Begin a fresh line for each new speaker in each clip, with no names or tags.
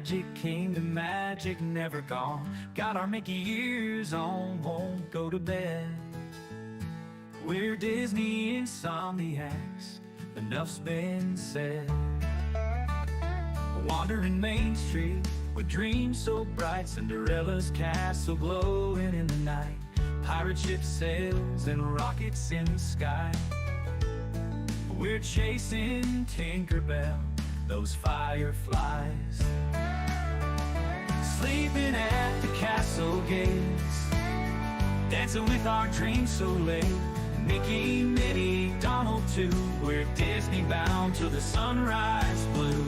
Magic Kingdom, magic never gone. Got our Mickey ears on, won't go to bed. We're Disney Insomniacs, enough's been said. Wandering Main Street with dreams so bright, Cinderella's castle glowing in the night. Pirate ship sails and rockets in the sky. We're chasing Tinkerbell, those fireflies. Sleeping at the castle gates, dancing with our dreams so late. Mickey, Minnie, Donald too. We're Disney bound till the sunrise blue.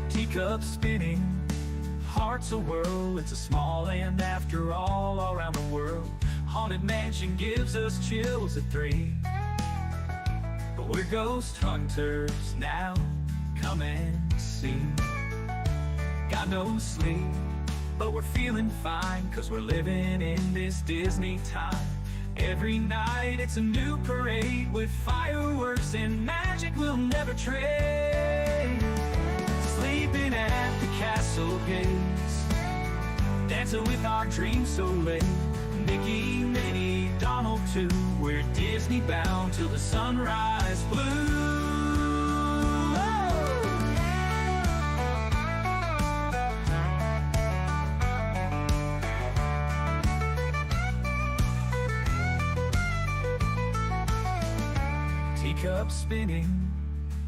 Teacups spinning, hearts a whirl. It's a small land after all around the world. Haunted mansion gives us chills at 3. But we're ghost hunters now, come and see. Got no sleep, but we're feeling fine, 'cause we're living in this Disney time. Every night it's a new parade with fireworks and magic we'll never trade. Sleeping at the castle gates, dancing with our dreams so late. Mickey, Minnie, Donald too. We're Disney bound till the sunrise blue. Teacups spinning,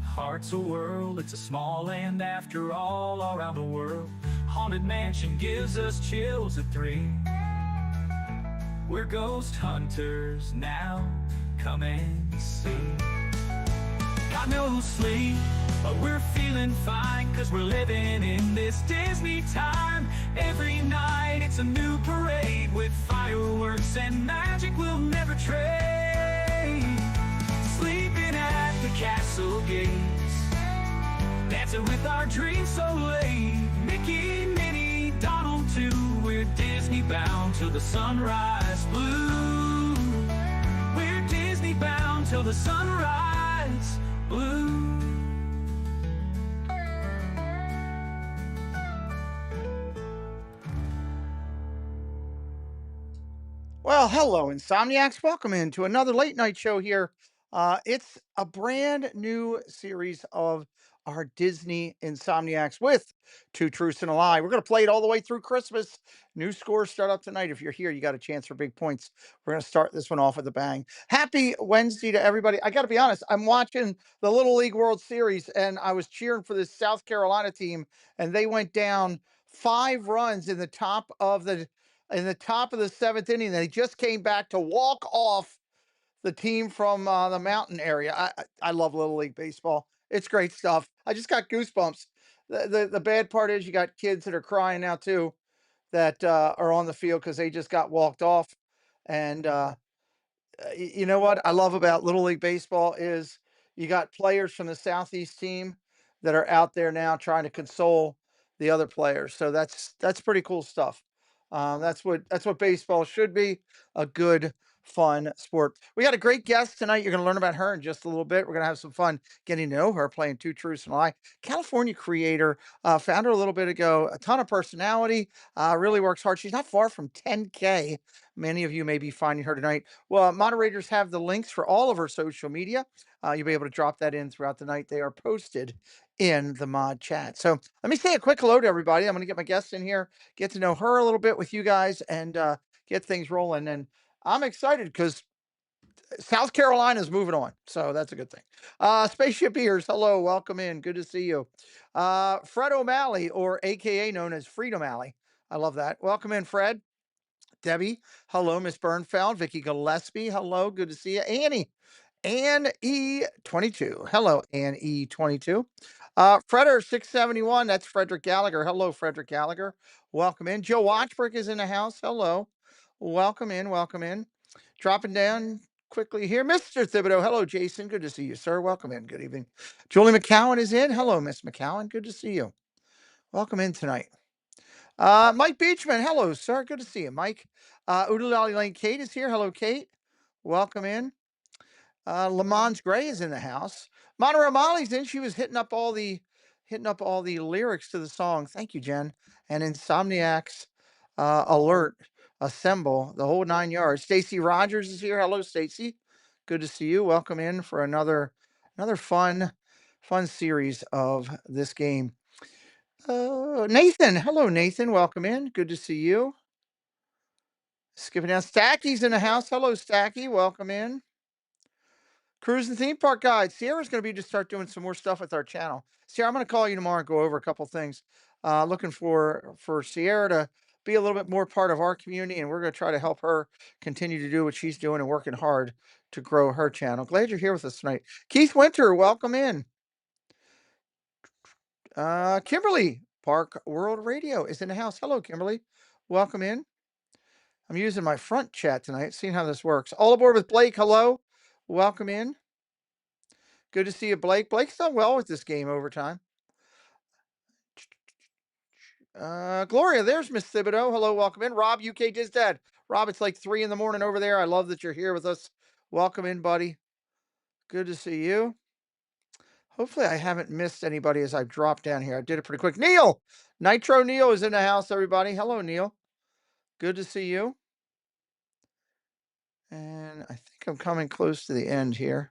hearts a whirl. It's a small land after all around the world. Haunted mansion gives us chills at 3. We're ghost hunters now, come and see. Got no sleep, but we're feeling fine, 'cause we're living in this Disney time. Every night it's a new parade with fireworks and magic we'll never trade. Sleeping at the castle gates, dancing with our dreams so late. Mickey, Minnie, Donald too. We're Disney bound till the sunrise blue. We're Disney bound till the sunrise blue.
Well, hello, Insomniacs. Welcome into another late night show here. It's a brand new series of our Disney Insomniacs with Two Truths and a Lie. We're going to play it all the way through Christmas. New scores start up tonight. If you're here, you got a chance for big points. We're going to start this one off with a bang. Happy Wednesday to everybody. I got to be honest, I'm watching the Little League World Series and I was cheering for this South Carolina team, and they went down 5 runs in the top of the seventh inning. They just came back to walk off the team from the mountain area. I love Little League baseball. It's great stuff. I just got goosebumps. The bad part is you got kids that are crying now too, that are on the field because they just got walked off. And you know what I love about Little League baseball is you got players from the Southeast team that are out there now trying to console the other players. So that's pretty cool stuff. That's what baseball should be, a good, fun sport. We got a great guest tonight. You're going to learn about her in just a little bit. We're going to have some fun getting to know her, playing Two Truths and a Lie. California creator, found her a little bit ago. A ton of personality. Really works hard. She's not far from 10K. Many of you may be finding her tonight. Well, moderators have the links for all of her social media. You'll be able to drop that in throughout the night. They are posted in the mod chat. So let me say a quick hello to everybody. I'm going to get my guests in here, get to know her a little bit with you guys, and get things rolling. And I'm excited because South Carolina is moving on. So that's a good thing. Spaceship Ears, hello, welcome in. Good to see you. Fred O'Malley, or AKA known as Freedom Alley. I love that. Welcome in, Fred. Debbie, hello. Miss Bernfeld, Vicky Gillespie, hello. Good to see you. Ann E22. Hello, Ann E22. Fredder 671. That's Frederick Gallagher. Hello, Frederick Gallagher. Welcome in. Joe Watchbrook is in the house. Hello. Welcome in. Welcome in. Dropping down quickly here. Mr. Thibodeau. Hello, Jason. Good to see you, sir. Welcome in. Good evening. Julie McCowan is in. Hello, Miss McCowan. Good to see you. Welcome in tonight. Mike Beachman. Hello, sir. Good to see you, Mike. Oodalali Lane Kate is here. Hello, Kate. Welcome in. Lamont Gray is in the house. Monterey Molly's in. She was hitting up all the hitting up all the lyrics to the song. Thank you, Jen. And Insomniacs, Alert, Assemble, the whole 9 yards. Stacy Rogers is here. Hello, Stacy. Good to see you. Welcome in for another fun series of this game. Nathan. Hello, Nathan. Welcome in. Good to see you. Skipping down. Stacky's in the house. Hello, Stacky. Welcome in. Cruise and theme park guide. Sierra's going to be to start doing some more stuff with our channel. Sierra, I'm going to call you tomorrow and go over a couple things. Looking for Sierra to be a little bit more part of our community, and we're going to try to help her continue to do what she's doing and working hard to grow her channel. Glad you're here with us tonight. Keith Winter, welcome in. Kimberly, Park World Radio is in the house. Hello, Kimberly. Welcome in. I'm using my front chat tonight, seeing how this works. All aboard with Blake. Hello. Welcome in. Good to see you, Blake. Blake's done well with this game over time. Gloria, there's Miss Thibodeau. Hello, welcome in. Rob, UK Diz Dad. Rob, it's like 3 in the morning over there. I love that you're here with us. Welcome in, buddy. Good to see you. Hopefully, I haven't missed anybody as I've dropped down here. I did it pretty quick. Neil, Nitro Neil is in the house, everybody. Hello, Neil. Good to see you. And I think I'm coming close to the end here.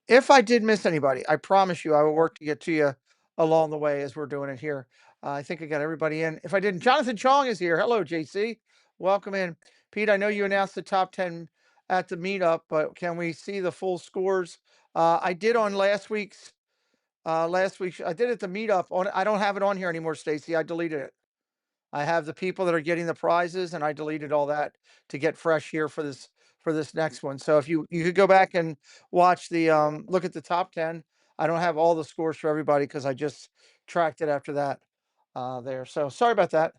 If I did miss anybody, I promise you I will work to get to you along the way as we're doing it here. I think I got everybody in. If I didn't, Jonathan Chong is here. Hello, JC. Welcome in. Pete, I know you announced the top 10 at the meetup, but can we see the full scores? I did on last week's I did at the meetup on I don't have it on here anymore, Stacy. I deleted it. I have the people that are getting the prizes, and I deleted all that to get fresh here for this next one. So if you could go back and watch the look at the top 10. I don't have all the scores for everybody because I just tracked it after that there. So sorry about that.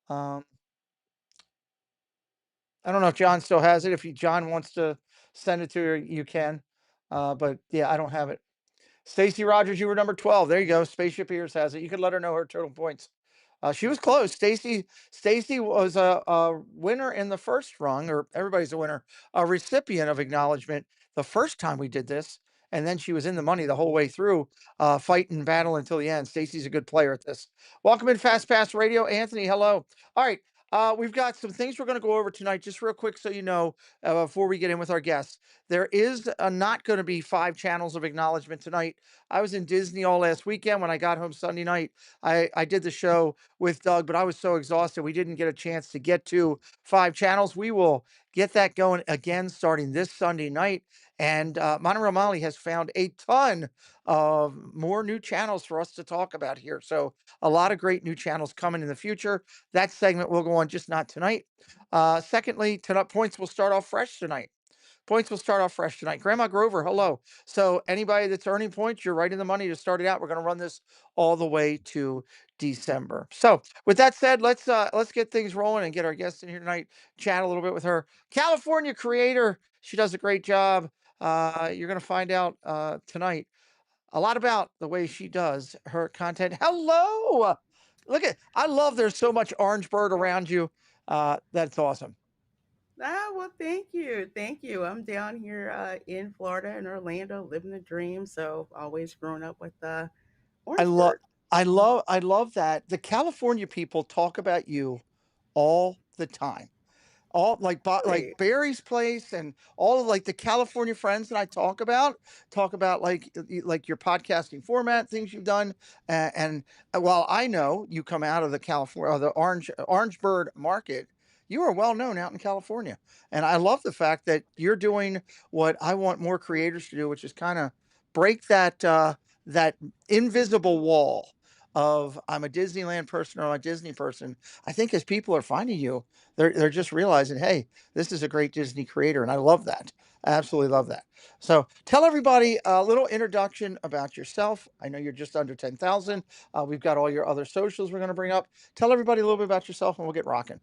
Um, I don't know if John still has it. If John wants to send it to you, you can. But yeah, I don't have it. Stacy Rogers, you were number 12. There you go. Spaceship Ears has it. You could let her know her total points. She was close. Stacy was a winner in the first rung, or everybody's a winner, a recipient of acknowledgement the first time we did this, and then she was in the money the whole way through, fight and battle until the end. Stacy's a good player at this. Welcome in Fast Pass Radio, Anthony. Hello. All right. We've got some things we're going to go over tonight, just real quick, so you know, before we get in with our guests. There is not going to be 5 channels of acknowledgement tonight. I was in Disney all last weekend. When I got home Sunday night, I did the show with Doug, but I was so exhausted. We didn't get a chance to get to 5 channels. We will get that going again starting this Sunday night. And Monterey Molly has found a ton of more new channels for us to talk about here. So a lot of great new channels coming in the future. That segment will go on, just not tonight. Secondly, tonight points will start off fresh tonight. Points will start off fresh tonight. Grandma Grover, hello. So anybody that's earning points, you're right in the money to start it out. We're going to run this all the way to December. So with that said, let's get things rolling and get our guest in here tonight. Chat a little bit with her. California creator. She does a great job. You're going to find out tonight a lot about the way she does her content. Hello. Look at I love there's so much orange bird around you. That's awesome.
Well, thank you. Thank you. I'm down here in Florida in Orlando, living the dream. So always grown up with
I love
Orangeburg.
I love that. The California people talk about you all the time. All like
Really?
Barry's place and all of like the California friends that I talk about like your podcasting format, things you've done. And while I know you come out of the California, the Orangeburg market, you are well known out in California. And I love the fact that you're doing what I want more creators to do, which is kind of break that invisible wall of I'm a Disneyland person or I'm a Disney person. I think as people are finding you, they're just realizing, hey, this is a great Disney creator, and I love that. I absolutely love that. So tell everybody a little introduction about yourself. I know you're just under 10,000. We've got all your other socials we're going to bring up. Tell everybody a little bit about yourself, and we'll get rocking.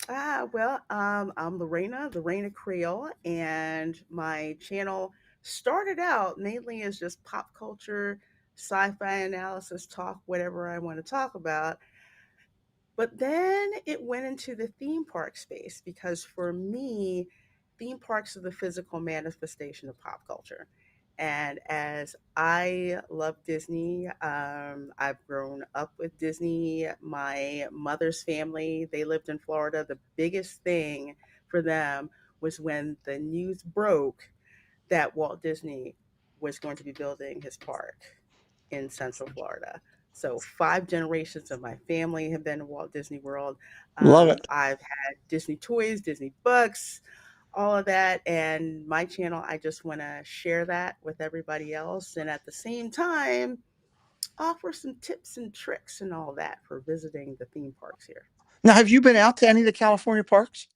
I'm Lorena, the Reina Creole, and my channel started out mainly as just pop culture, sci-fi analysis, talk, whatever I want to talk about. But then it went into the theme park space because for me, theme parks are the physical manifestation of pop culture. And as I love Disney, I've grown up with Disney. My mother's family, they lived in Florida. The biggest thing for them was when the news broke that Walt Disney was going to be building his park in Central Florida. So 5 generations of my family have been to Walt Disney World.
Love it.
I've had Disney toys, Disney books, all of that. And my channel, I just want to share that with everybody else. And at the same time, offer some tips and tricks and all that for visiting the theme parks here.
Now, have you been out to any of the California parks?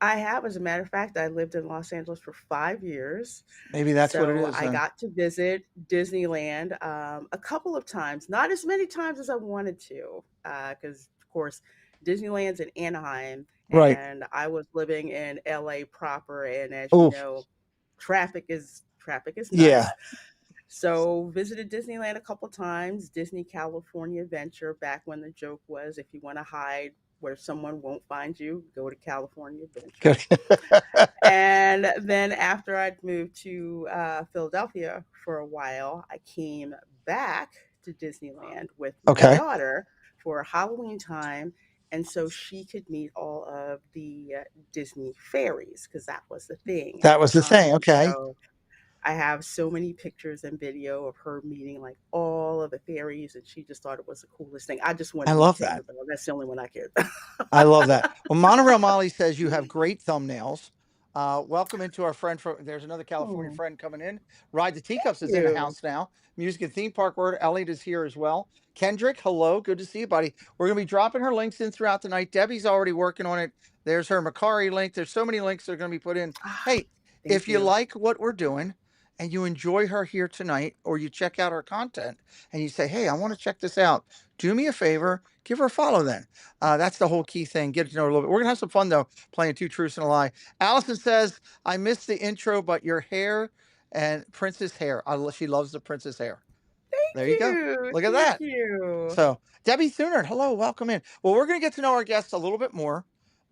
I have, as a matter of fact, I lived in Los Angeles for 5 years.
Maybe that's what it
So
is
I
then.
got to visit Disneyland a couple of times, not as many times as I wanted to, because, of course, Disneyland's in Anaheim,
Right.
and I was living in LA proper. And as you
Oh,
know, traffic is
yeah.
nuts. So visited Disneyland a couple times, Disney California Adventure, back when the joke was if you want to hide where someone won't find you, go to California Adventure.
Good.
And then after I'd moved to Philadelphia for a while, I came back to Disneyland with my
Okay.
daughter for Halloween time. And so she could meet all of the Disney fairies because that was the thing at
That
the
was the thing.
time.
Okay.
So I have so many pictures and video of her meeting like all of the fairies, and she just thought it was the coolest thing. I just
I
wanted to meet
love that.
Tinkerbell. That's the only one I cared.
I love that. Well, Monorail Molly says you have great thumbnails. Welcome into our friend from. There's another California
Oh,
friend coming in. Ride the Teacups is in the
you.
house now. Music and theme park word. Elliot is here as well. Kendrick, hello. Good to see you, buddy. We're gonna be dropping her links in throughout the night. Debbie's already working on it. There's her Macari link. There's so many links that are gonna be put in.
Ah,
Hey,
thank
if you
you.
like what we're doing and you enjoy her here tonight, or you check out her content and you say, "Hey, I want to check this out," do me a favor, give her a follow. Then that's the whole key thing. Get to know her a little bit. We're gonna have some fun though, playing Two Truths and a Lie. Allison says, "I missed the intro, but your hair and Princess hair. She loves the Princess hair." There
Thank
you go.
you.
Look at
Thank
that.
you.
So, Debbie Thunert, hello, welcome in. Well, we're going to get to know our guest a little bit more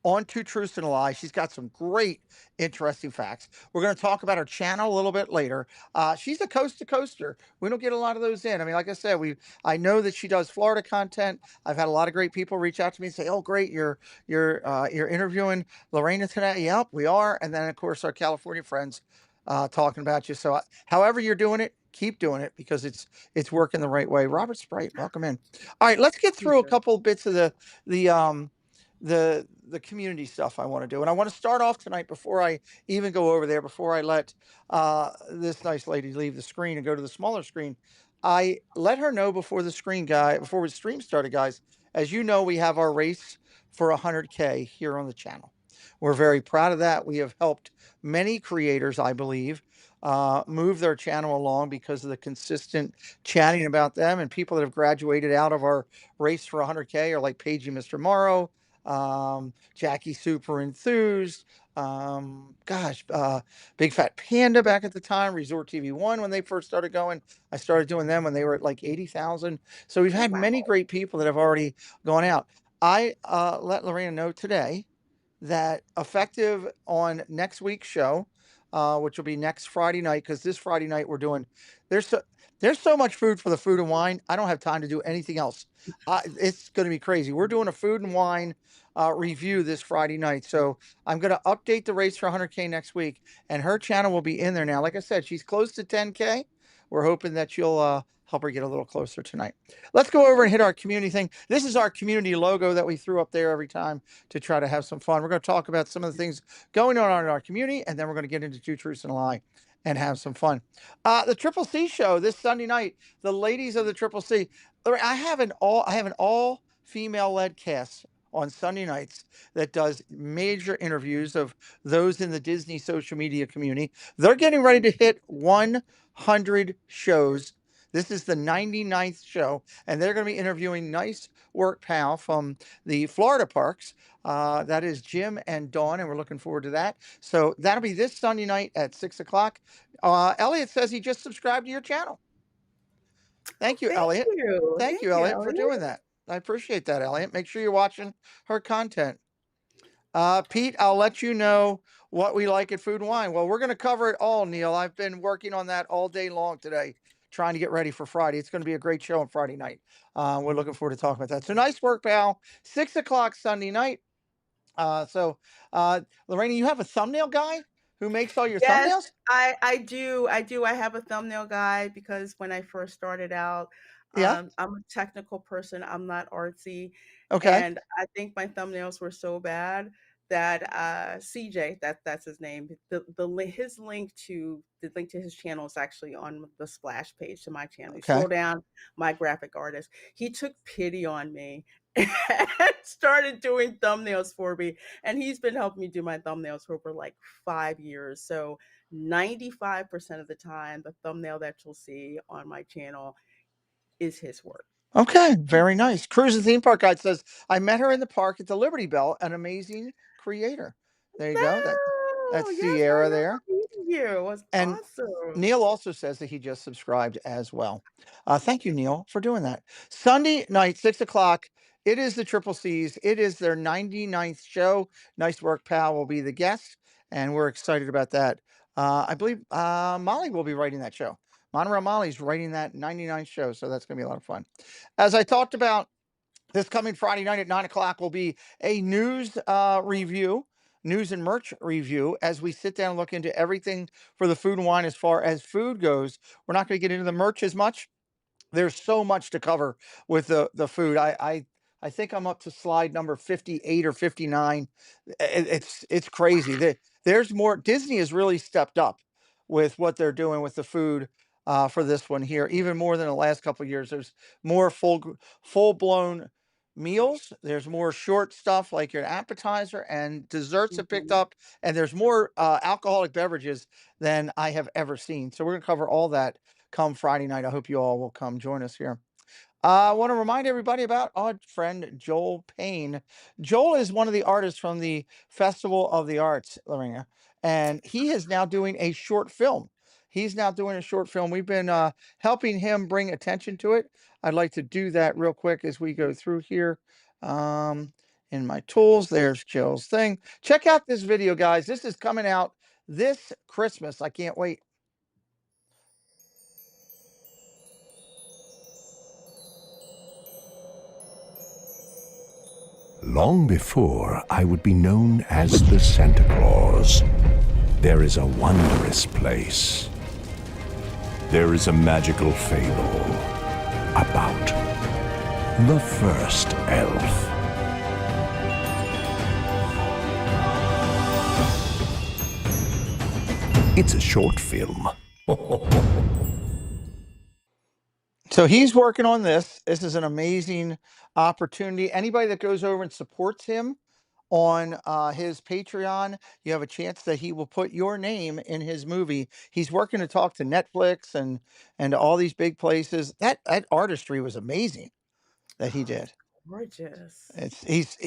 on Two Truths and a Lie. She's got some great, interesting facts. We're going to talk about her channel a little bit later. She's a coast to coaster. We don't get a lot of those in. I mean, like I said, I know that she does Florida content. I've had a lot of great people reach out to me and say, "Oh, great, you're interviewing Lorena today." Yep, we are. And then, of course, our California friends talking about you. So, however you're doing it, keep doing it because it's working the right way. Robert Sprite, welcome in. All right, let's get
Thank
through a
you.
couple bits of the community stuff I want to do, and I want to start off tonight before I even go over there. Before I let this nice lady leave the screen and go to the smaller screen, I let her know before the stream started, guys. As you know, we have our race for 100K here on the channel. We're very proud of that. We have helped many creators, I believe, move their channel along because of the consistent chatting about them, and people that have graduated out of our race for 100K are like Paigey Mr. Morrow, Jackie Super Enthused, Big Fat Panda back at the time, Resort TV One when they first started going. I started doing them when they were at like 80,000. So we've
Oh,
had many
wow.
great people that have already gone out. I let Lorena know today that effective on next week's show, which will be next Friday night, because this Friday night we're doing there's so there's so much food for the food and wine. I don't have time to do anything else. It's going to be crazy. We're doing a food and wine review this Friday night, so I'm going to update the race for 100K next week, and her channel will be in there now. Like I said, she's close to 10K. We're hoping that you'll help her get a little closer tonight. Let's go over and hit our community thing. This is our community logo that we threw up there every time to try to have some fun. We're going to talk about some of the things going on in our community, and then we're going to get into Two Truths and a Lie and have some fun. The Triple C show this Sunday night. The ladies of the Triple C. I have an all female led cast on Sunday nights that does major interviews of those in the Disney social media community. They're getting ready to hit 100 shows. This is the 99th show, and they're going to be interviewing nice work pal from the Florida parks. That is Jim and Dawn, and we're looking forward to that. So that'll be this Sunday night at 6 o'clock. Elliot says he just subscribed to your channel.
Oh,
Thank you,
thank
Elliot.
you.
Thank
Thank
you,
you,
Elliot, for
Elliot.
doing that. I appreciate that, Elliot. Make sure you're watching her content. Pete, I'll let you know what we like at Food and Wine. Well, we're going to cover it all, Neil. I've been working on that all day long today, trying to get ready for Friday. It's going to be a great show on Friday night. We're looking forward to talking about that. So nice work, pal. 6 o'clock Sunday night. So, Lorena, you have a thumbnail guy who makes all your
Yes,
thumbnails?
I do. I do. I have a thumbnail guy because when I first started out,
Yeah.
I'm a technical person. I'm not artsy,
Okay.
and I think my thumbnails were so bad that CJ, that's his name. His link to his channel is actually on the splash page to my channel. You
Okay.
scroll down, my graphic artist. He took pity on me and started doing thumbnails for me, and he's been helping me do my thumbnails for over like 5 years. So 95% of the time, the thumbnail that you'll see on my channel is his work.
Okay. Very nice. Cruise and Theme Park Guide says, I met her in the park at the Liberty Bell, an amazing creator. There you go. That's
No, yes, I
Sierra
remember
there.
meeting you. It was
And
awesome.
Neil also says that he just subscribed as well. Thank you, Neil, for doing that. Sunday night, 6 o'clock. It is the Triple C's. It is their 99th show. Nice work, pal. Will be the guest, and we're excited about that. I believe Molly will be writing that show. Monorail Molly's writing that 99th show, so that's going to be a lot of fun. As I talked about, this coming Friday night at 9 o'clock will be a news review, news and merch review, as we sit down and look into everything for the Food and Wine as far as food goes. We're not going to get into the merch as much. There's so much to cover with the food. I think I'm up to slide number 58 or 59. It's crazy. There's more. Disney has really stepped up with what they're doing with the food for this one here, even more than the last couple of years. There's more full blown meals. There's more short stuff like your appetizer, and desserts have picked
Mhm.
up, and there's more alcoholic beverages than I have ever seen. So we're gonna cover all that come Friday night. I hope you all will come join us here. I want to remind everybody about our friend Joel Payne. Joel is one of the artists from the Festival of the Arts, Lorena, and he is now doing a short film. He's now doing a short film. We've been helping him bring attention to it. I'd like to do that real quick as we go through here. Um, in my tools, there's Joel's thing. Check out this video, guys. This is coming out this Christmas. I can't wait.
Long before I would be known as the Santa Claus, there is a wondrous place. There is a magical fable about the first elf. It's a short film.
So he's working on this. This is an amazing opportunity. Anybody that goes over and supports him on his Patreon, you have a chance that he will put your name in his movie. He's working to talk to Netflix and all these big places. That artistry was amazing that he
Oh,
did.
gorgeous.
He's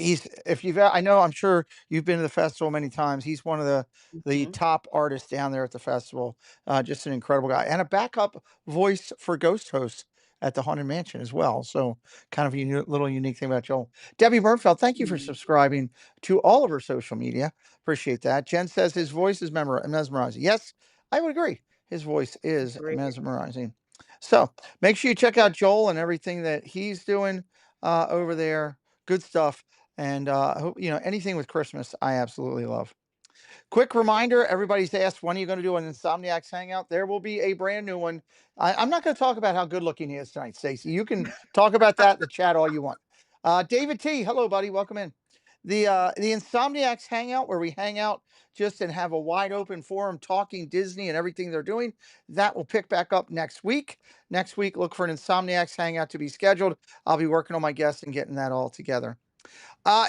if you've I know I'm sure you've been to the festival many times. He's one of the
Mhm.
top artists down there at the festival. Just an incredible guy and a backup voice for ghost hosts at the Haunted Mansion as well. So kind of a little unique thing about Joel. Debbie Burnfeld, thank you for
Mhm.
subscribing to all of her social media. Appreciate that. Jen says his voice is mesmerizing. Yes, I would agree. His voice is
Great.
mesmerizing. So make sure you check out Joel and everything that he's doing over there. Good stuff. And I hope, anything with Christmas, I absolutely love. Quick reminder, everybody's asked, when are you going to do an Insomniacs hangout? There will be a brand new one. I'm not going to talk about how good looking he is tonight, Stacey. You can talk about that in the chat all you want. David T, hello, buddy. Welcome in. The Insomniacs hangout, where we hang out just and have a wide open forum talking Disney and everything they're doing, that will pick back up next week. Next week, look for an Insomniacs hangout to be scheduled. I'll be working on my guests and getting that all together.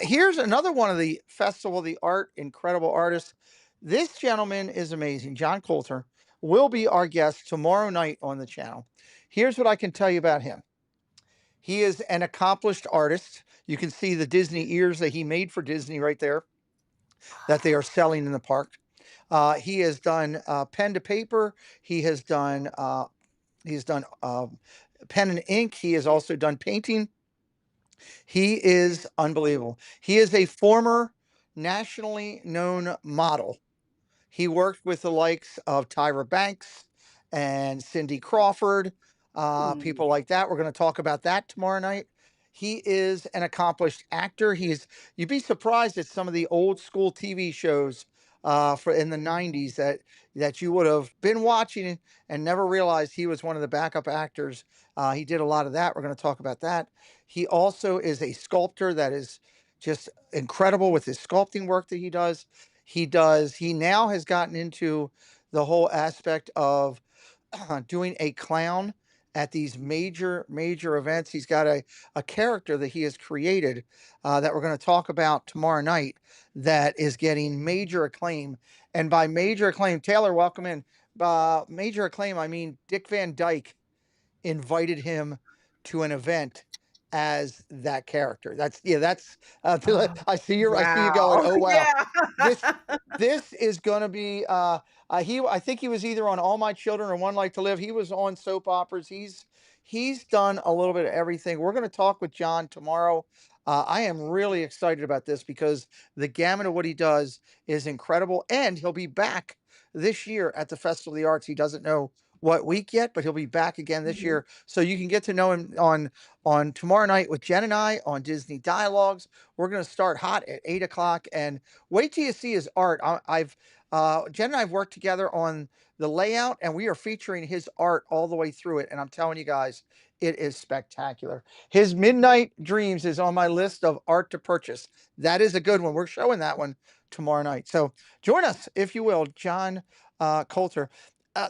Here's another one of the Festival of the Art incredible artists. This gentleman is amazing. John Coulter will be our guest tomorrow night on the channel. Here's what I can tell you about him. He is an accomplished artist. You can see the Disney ears that he made for Disney right there that they are selling in the park. He has done pen to paper. He has done pen and ink. He has also done painting. He is unbelievable. He is a former nationally known model. He worked with the likes of Tyra Banks and Cindy Crawford,
Hmm.
people like that. We're going to talk about that tomorrow night. He is an accomplished actor. You'd be surprised at some of the old school TV shows for in the 90s that you would have been watching and never realized he was one of the backup actors. He did a lot of that. We're going to talk about that. He also is a sculptor that is just incredible with his sculpting work that he does. He now has gotten into the whole aspect of doing a clown at these major events. He's got a character that he has created that we're going to talk about tomorrow night that is getting major acclaim. And by major acclaim, Taylor, welcome in. Major acclaim, I mean Dick Van Dyke invited him to an event as that character. That's yeah, that's
Oh,
I see you going,
wow.
"Oh wow.
Yeah.
This this is going to be I think he was either on All My Children or One Life to Live. He was on soap operas. He's done a little bit of everything. We're going to talk with John tomorrow. I am really excited about this because the gamut of what he does is incredible, and he'll be back this year at the Festival of the Arts. He doesn't know what week yet, but he'll be back again this
Mhm.
year. So you can get to know him on tomorrow night with Jen and I on Disney Dialogues. We're going to start hot at 8 o'clock, and wait till you see his art. I've Jen and I've worked together on the layout, and we are featuring his art all the way through it. And I'm telling you guys, it is spectacular. His Midnight Dreams is on my list of art to purchase. That is a good one. We're showing that one tomorrow night. So join us, if you will, John Coulter.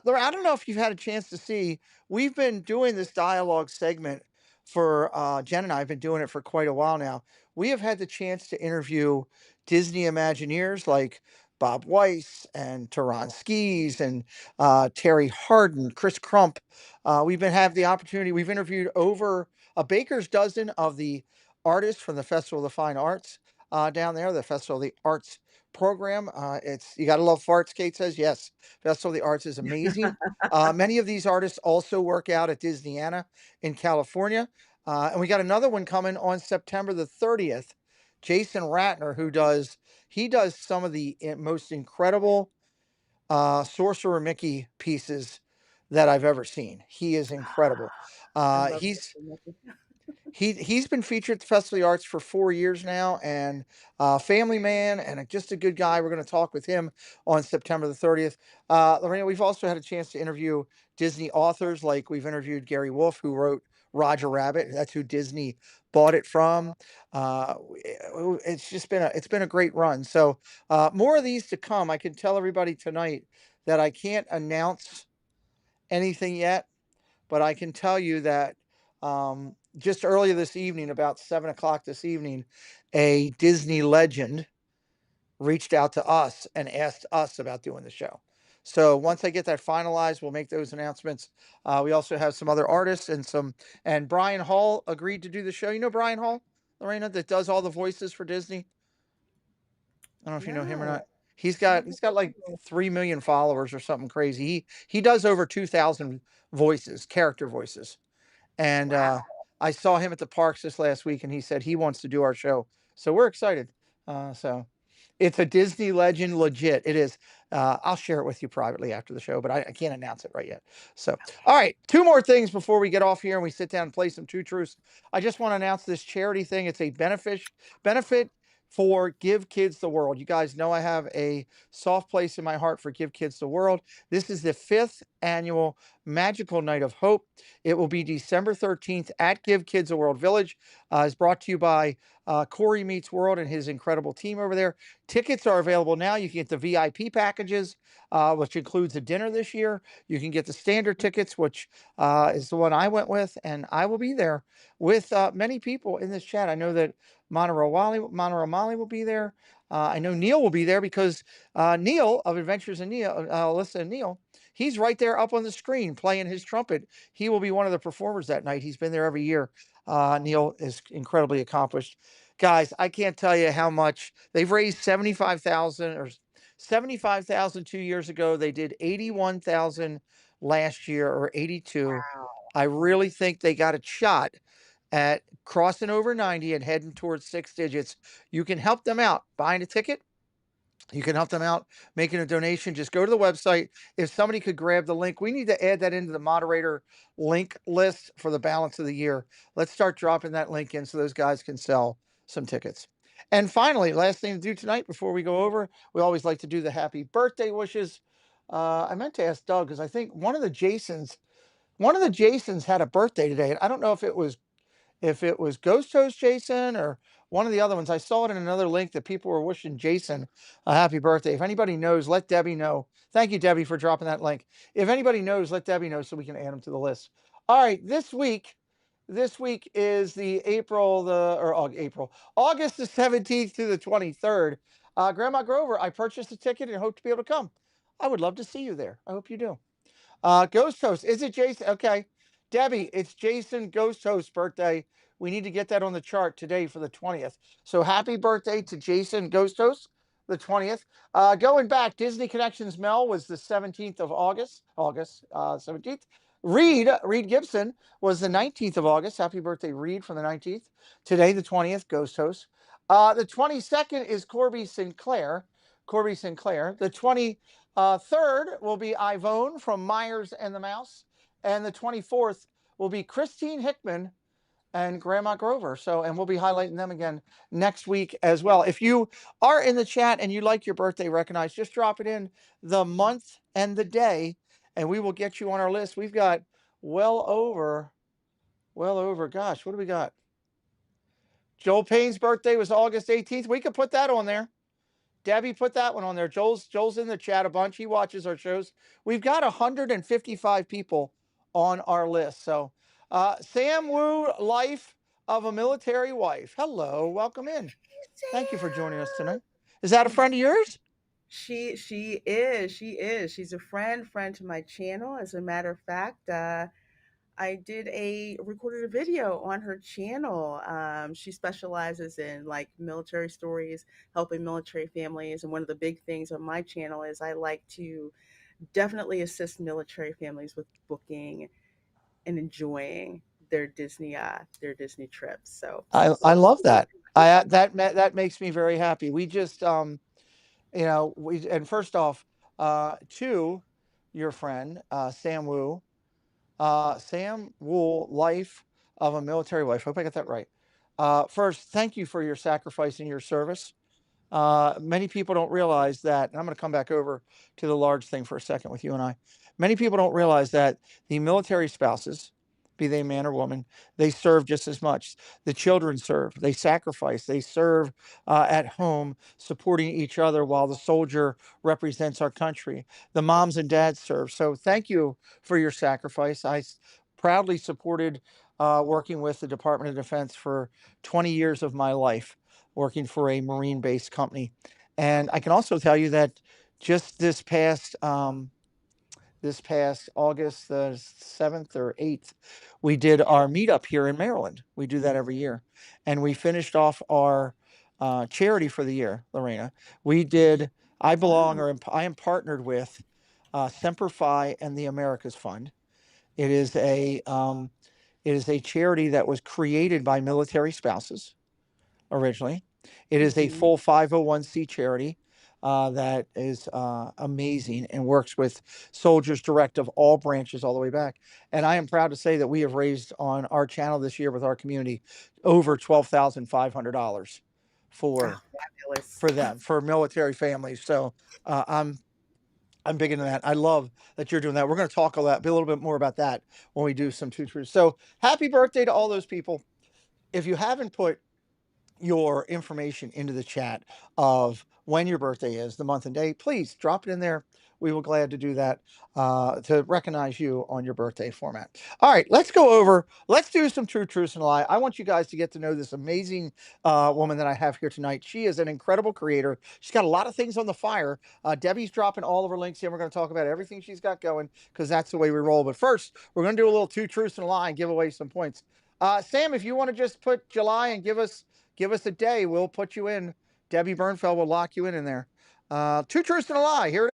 Laura, I don't know if you've had a chance to see, we've been doing this dialogue segment for Jen and I have been doing it for quite a while now. We have had the chance to interview Disney Imagineers like Bob Weiss and Tehran Skis and Terry Harden, Chris Crump. We've been have the opportunity. We've interviewed over a baker's dozen of the artists from the Festival of the Fine Arts down there, the Festival of the Arts program. It's you got to love farts. Kate says yes. Festival of the Arts is amazing. Many of these artists also work out at Disneyana in California. And we got another one coming on September the 30th. Jason Ratner, he does some of the most incredible Sorcerer Mickey pieces that I've ever seen. He is incredible.
I
Uh,
love
he's
Sister Mickey.
he's been featured at the Festival of the Arts for 4 years now, and family man and just a good guy. We're going to talk with him on September the 30th. Lorena, we've also had a chance to interview Disney authors, like we've interviewed Gary Wolfe, who wrote Roger Rabbit. That's who Disney bought it from. It's been a great run. So more of these to come. I can tell everybody tonight that I can't announce anything yet, but I can tell you that just earlier this evening, about 7 o'clock this evening, a Disney legend reached out to us and asked us about doing the show. So once I get that finalized, we'll make those announcements. We also have some other artists and Brian Hall agreed to do the show. You know Brian Hall, Lorena, that does all the voices for Disney. I don't know if you know him or
No,
not.
I
He's got like
don't.
3 million followers or something crazy. He does over 2,000 voices, character voices. And
Wow.
I saw him at the parks this last week, and he said he wants to do our show. So we're excited. So it's a Disney legend, legit. It is. I'll share it with you privately after the show, but I can't announce it right yet. So, all right, two more things before we get off here and we sit down and play some Two Truths. I just want to announce this charity thing. It's a benefit for Give Kids the World. You guys know I have a soft place in my heart for Give Kids the World. This is the 5th annual Magical Night of Hope. It will be December 13th at Give Kids a World Village. It's brought to you by Corey Meets World and his incredible team over there. Tickets are available now. You can get the VIP packages, which includes a dinner this year. You can get the standard tickets, which is the one I went with, and I will be there with many people in this chat. I know that Monterey Molly will be there. I know Neil will be there because Neil of Adventures in Neil, Alyssa and Neil, he's right there up on the screen playing his trumpet. He will be one of the performers that night. He's been there every year. Neil is incredibly accomplished. Guys, I can't tell you how much they've raised 75,000 2 years ago. They did 81,000 last year or 82.
Wow.
I really think they got a shot at crossing over 90 and heading towards 6 digits. You can help them out buying a ticket. You can help them out making a donation. Just go to the website. If somebody could grab the link, we need to add that into the moderator link list for the balance of the year. Let's start dropping that link in so those guys can sell some tickets. And finally, last thing to do tonight before we go over, we always like to do the happy birthday wishes. I meant to ask Doug because I think one of the Jasons had a birthday today. And I don't know if it was Ghost Host Jason or one of the other ones. I saw it in another link that people were wishing Jason a happy birthday. If anybody knows, let Debbie know. Thank you, Debbie, for dropping that link. If anybody knows, let Debbie know so we can add them to the list. All right, this week is the August the 17th to the 23rd. Grandma Grover, I purchased a ticket and hope to be able to come. I would love to see you there. I hope you do. Ghost Host. Is it Jason? Okay. Debbie, it's Jason Ghost Host birthday. We need to get that on the chart today for the 20th. So happy birthday to Jason Ghost Host, the 20th. Going back, Disney Connections Mel was the 17th of August 17th. Reed Gibson was the 19th of August. Happy birthday, Reed, from the 19th. Today, the 20th, Ghost Host. The 22nd is Corby Sinclair. The 23rd will be Ivone from Myers and the Mouse. And the 24th will be Christine Hickman and Grandma Grover. And we'll be highlighting them again next week as well. If you are in the chat and you like your birthday recognized, just drop it in the month and the day, and we will get you on our list. We've got well over, gosh, what do we got? Joel Payne's birthday was August 18th. We could put that on there. Debbie, put that one on there. Joel's in the chat a bunch. He watches our shows. We've got 155 people on our list. So, Sam Wu, Life of a Military Wife. Hello, welcome in. Thank you for joining us tonight. Is that a friend of yours?
She is. She's a friend to my channel. As a matter of fact, I recorded a video on her channel. She specializes in like military stories, helping military families. And one of the big things on my channel is I like to definitely assist military families with booking and enjoying their Disney trips. So
I love that. That makes me very happy. We just and first off, to your friend Sam Wu. Sam Wool, Life of a Military Wife. Hope I got that right. First, thank you for your sacrifice and your service. Many people don't realize that, and I'm going to come back over to the large thing for a second with you and I. Many people don't realize that the military spouses, be they man or woman, they serve just as much. The children serve, they sacrifice, they serve at home, supporting each other while the soldier represents our country. The moms and dads serve. So thank you for your sacrifice. I proudly supported working with the Department of Defense for 20 years of my life, working for a Marine-based company. And I can also tell you that just this past August the 7th or 8th, we did our meetup here in Maryland. We do that every year. And we finished off our charity for the year, Lorena. I am partnered with Semper Fi and the Americas Fund. It is a charity that was created by military spouses originally. It is a full 501c charity that is amazing and works with Soldiers Direct of all branches all the way back. And I am proud to say that we have raised on our channel this year with our community over $12,500 for them, for military families. So I'm big into that. I love that you're doing that. We're going to talk a little bit more about that when we do some Two Truths. So happy birthday to all those people. If you haven't put your information into the chat of when your birthday is, the month and day, please drop it in there. We will glad to do that to recognize you on your birthday format. All right, let's do some True Truths and a Lie. I want you guys to get to know this amazing woman that I have here tonight. She is an incredible creator. She's got a lot of things on the fire. Debbie's dropping all of her links here. We're going to talk about everything she's got going because that's the way we roll. But first, we're going to do a little Two Truths and a Lie and give away some points. Sam, if you want to just put July and give us a day, we'll put you in. Debbie Bernfeld will lock you in there. Two Truths and a Lie. Here it is.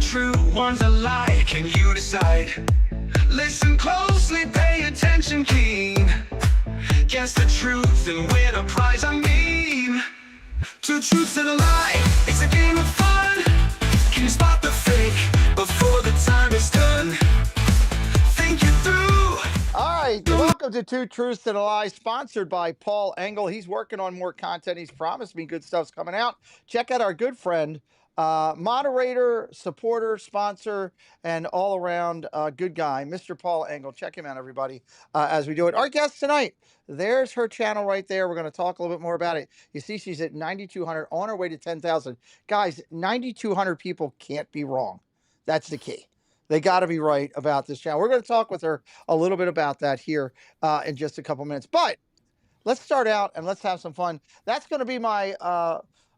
true, one's a lie. Can you decide? Listen closely, pay attention keen. Guess the truth and win a prize, I mean. Two truths and a lie, it's a game of fun. Can you spot the fake before the time is done? Think it through.
All right, welcome to Two Truths and a Lie, sponsored by Paul Engel. He's working on more content. He's promised me good stuff's coming out. Check out our good friend, moderator, supporter, sponsor, and all-around good guy, Mr. Paul Engel. Check him out, everybody, as we do it. Our guest tonight, there's her channel right there. We're going to talk a little bit more about it. You see, she's at 9,200, on her way to 10,000. Guys, 9,200 people can't be wrong. That's the key. They got to be right about this channel. We're going to talk with her a little bit about that here in just a couple minutes. But let's start out and let's have some fun. That's going to be my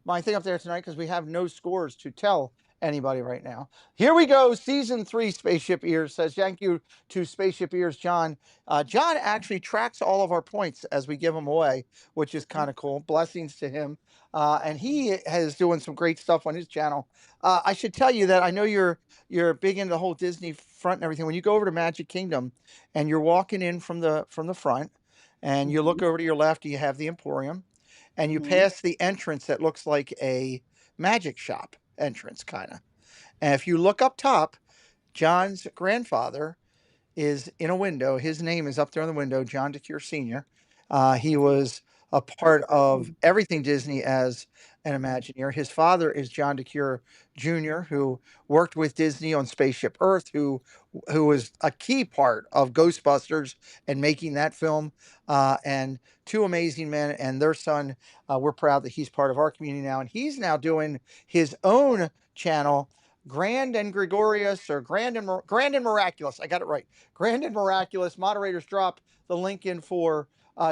my thing up there tonight, because we have no scores to tell anybody right now. Here we go. Season 3, Spaceship Ears says, thank you to Spaceship Ears, John. John actually tracks all of our points as we give them away, which is kind of cool. Blessings to him. And he is doing some great stuff on his channel. I should tell you that I know you're big into the whole Disney front and everything. When you go over to Magic Kingdom and you're walking in from the front, and you look over to your left, you have the Emporium, and you pass the entrance that looks like a magic shop entrance, kind of. And if you look up top, John's grandfather is in a window. His name is up there in the window, John DeCure Sr. He was a part of everything Disney as an Imagineer. His father is John DeCure Jr., who worked with Disney on Spaceship Earth, who was a key part of Ghostbusters and making that film. And two amazing men and their son. We're proud that he's part of our community now. And he's now doing his own channel, Grand and Gregorious, or Grand and Miraculous. I got it right. Grand and Miraculous. Moderators drop the link in for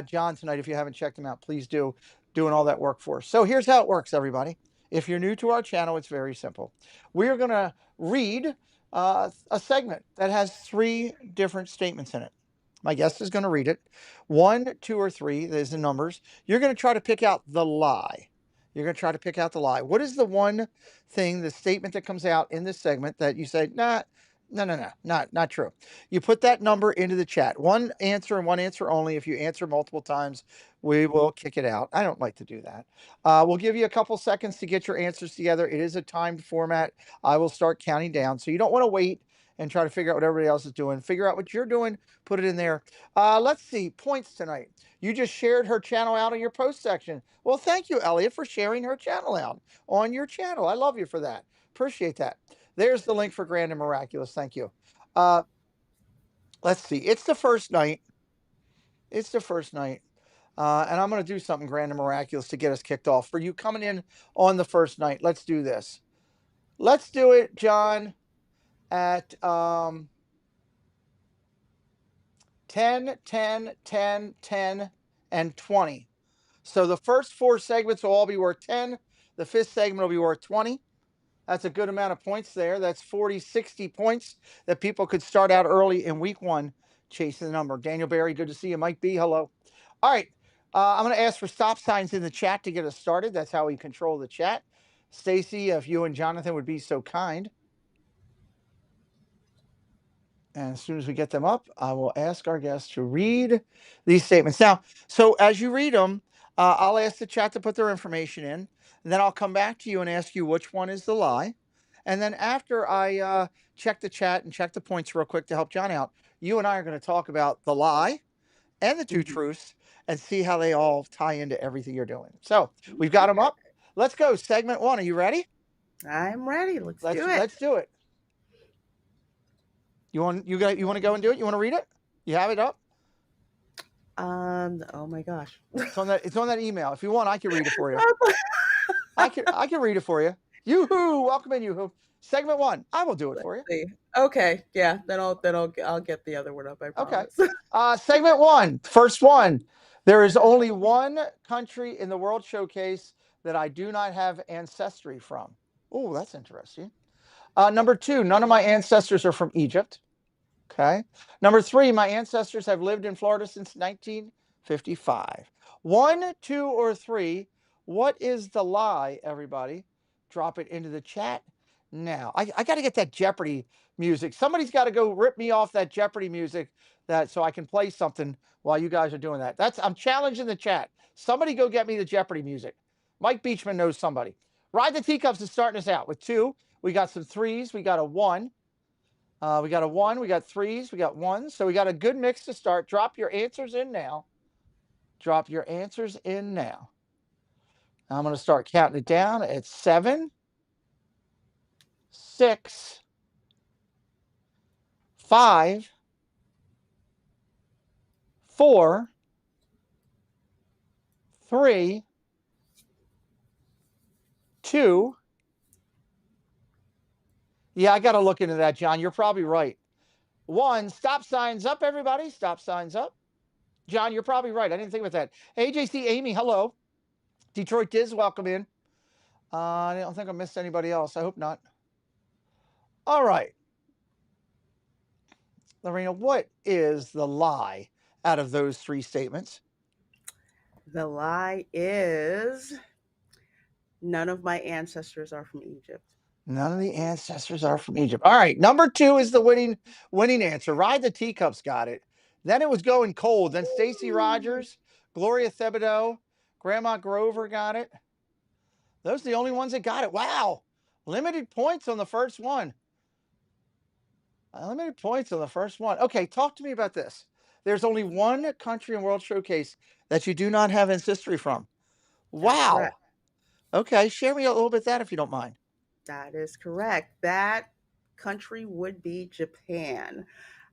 John tonight. If you haven't checked him out, please do. Doing all that work for us. So here's how it works, everybody. If you're new to our channel, it's very simple. We're going to read a segment that has 3 different statements in it. My guest is going to read it. 1, 2, or 3. There's the numbers. You're going to try to pick out the lie. You're going to try to pick out the lie. What is the one thing, the statement that comes out in this segment that you say, nah, no, not true? You put that number into the chat. One answer and one answer only. If you answer multiple times, we will kick it out. I don't like to do that. We'll give you a couple seconds to get your answers together. It is a timed format. I will start counting down. So you don't want to wait and try to figure out what everybody else is doing. Figure out what you're doing, put it in there. Let's see, points tonight. You just shared her channel out in your post section. Well, thank you, Elliot, for sharing her channel out on your channel. I love you for that. Appreciate that. There's the link for Grand and Miraculous. Thank you. Let's see. It's the first night. It's the first night. And I'm going to do something Grand and Miraculous to get us kicked off. For you coming in on the first night, let's do this. Let's do it, John, at 10, 10, 10, 10, and 20. So the first 4 segments will all be worth 10. The 5th segment will be worth 20. That's a good amount of points there. That's 40, 60 points that people could start out early in week 1 chasing the number. Daniel Barry, good to see you. Mike B, hello. All right. I'm going to ask for stop signs in the chat to get us started. That's how we control the chat. Stacy, if you and Jonathan would be so kind. And as soon as we get them up, I will ask our guests to read these statements. Now, so as you read them, I'll ask the chat to put their information in. And then I'll come back to you and ask you which one is the lie. And then after I check the chat and check the points real quick to help John out, you and I are going to talk about the lie and the 2 truths and see how they all tie into everything you're doing. So we've got them up. Let's go. Segment 1. Are you ready?
I'm ready. Let's do it.
Let's do it. You want to go and do it? You want to read it? You have it up?
Oh my gosh.
It's on that email. If you want, I can read it for you. I can read it for you. Yoo-hoo! Welcome in, Yoo-hoo. Segment 1. I will do it for you.
See. Okay. Yeah. Then I'll get the other one up. I promise.
Okay. Segment 1. First one. There is only one country in the World Showcase that I do not have ancestry from. Oh, that's interesting. Number 2. None of my ancestors are from Egypt. Okay. Number 3. My ancestors have lived in Florida since 1955. 1, 2, or 3. What is the lie, everybody? Drop it into the chat. Now, I got to get that Jeopardy music. Somebody's got to go rip me off that Jeopardy music that so I can play something while you guys are doing that. That's I'm challenging the chat. Somebody go get me the Jeopardy music. Mike Beachman knows somebody. Ride the Teacups is starting us out with two. We got some threes. We got a one. We got a one. We got threes. We got ones. So we got a good mix to start. Drop your answers in now. Drop your answers in now. I'm going to start counting it down at 7, 6, 5, 4, 3, 2. Yeah, I got to look into that, John. You're probably right. 1. Stop signs up, everybody. Stop signs up. John, you're probably right. I didn't think about that. AJC Amy, hello. Detroit Diz, welcome in. I don't think I missed anybody else. I hope not. All right. Lorena, what is the lie out of those three statements?
The lie is none of my ancestors are from Egypt.
None of the ancestors are from Egypt. All right. Number 2 is the winning answer. Ride the Teacups got it. Then it was going cold. Then Stacy Rogers, Gloria Thibodeau, Grandma Grover got it. Those are the only ones that got it. Wow. Limited points on the first one. Limited points on the first one. Okay, talk to me about this. There's only one country in World Showcase that you do not have ancestry from.
That's
Wow.
correct.
Okay, share me a little bit that if you don't mind.
That is correct. That country would be Japan.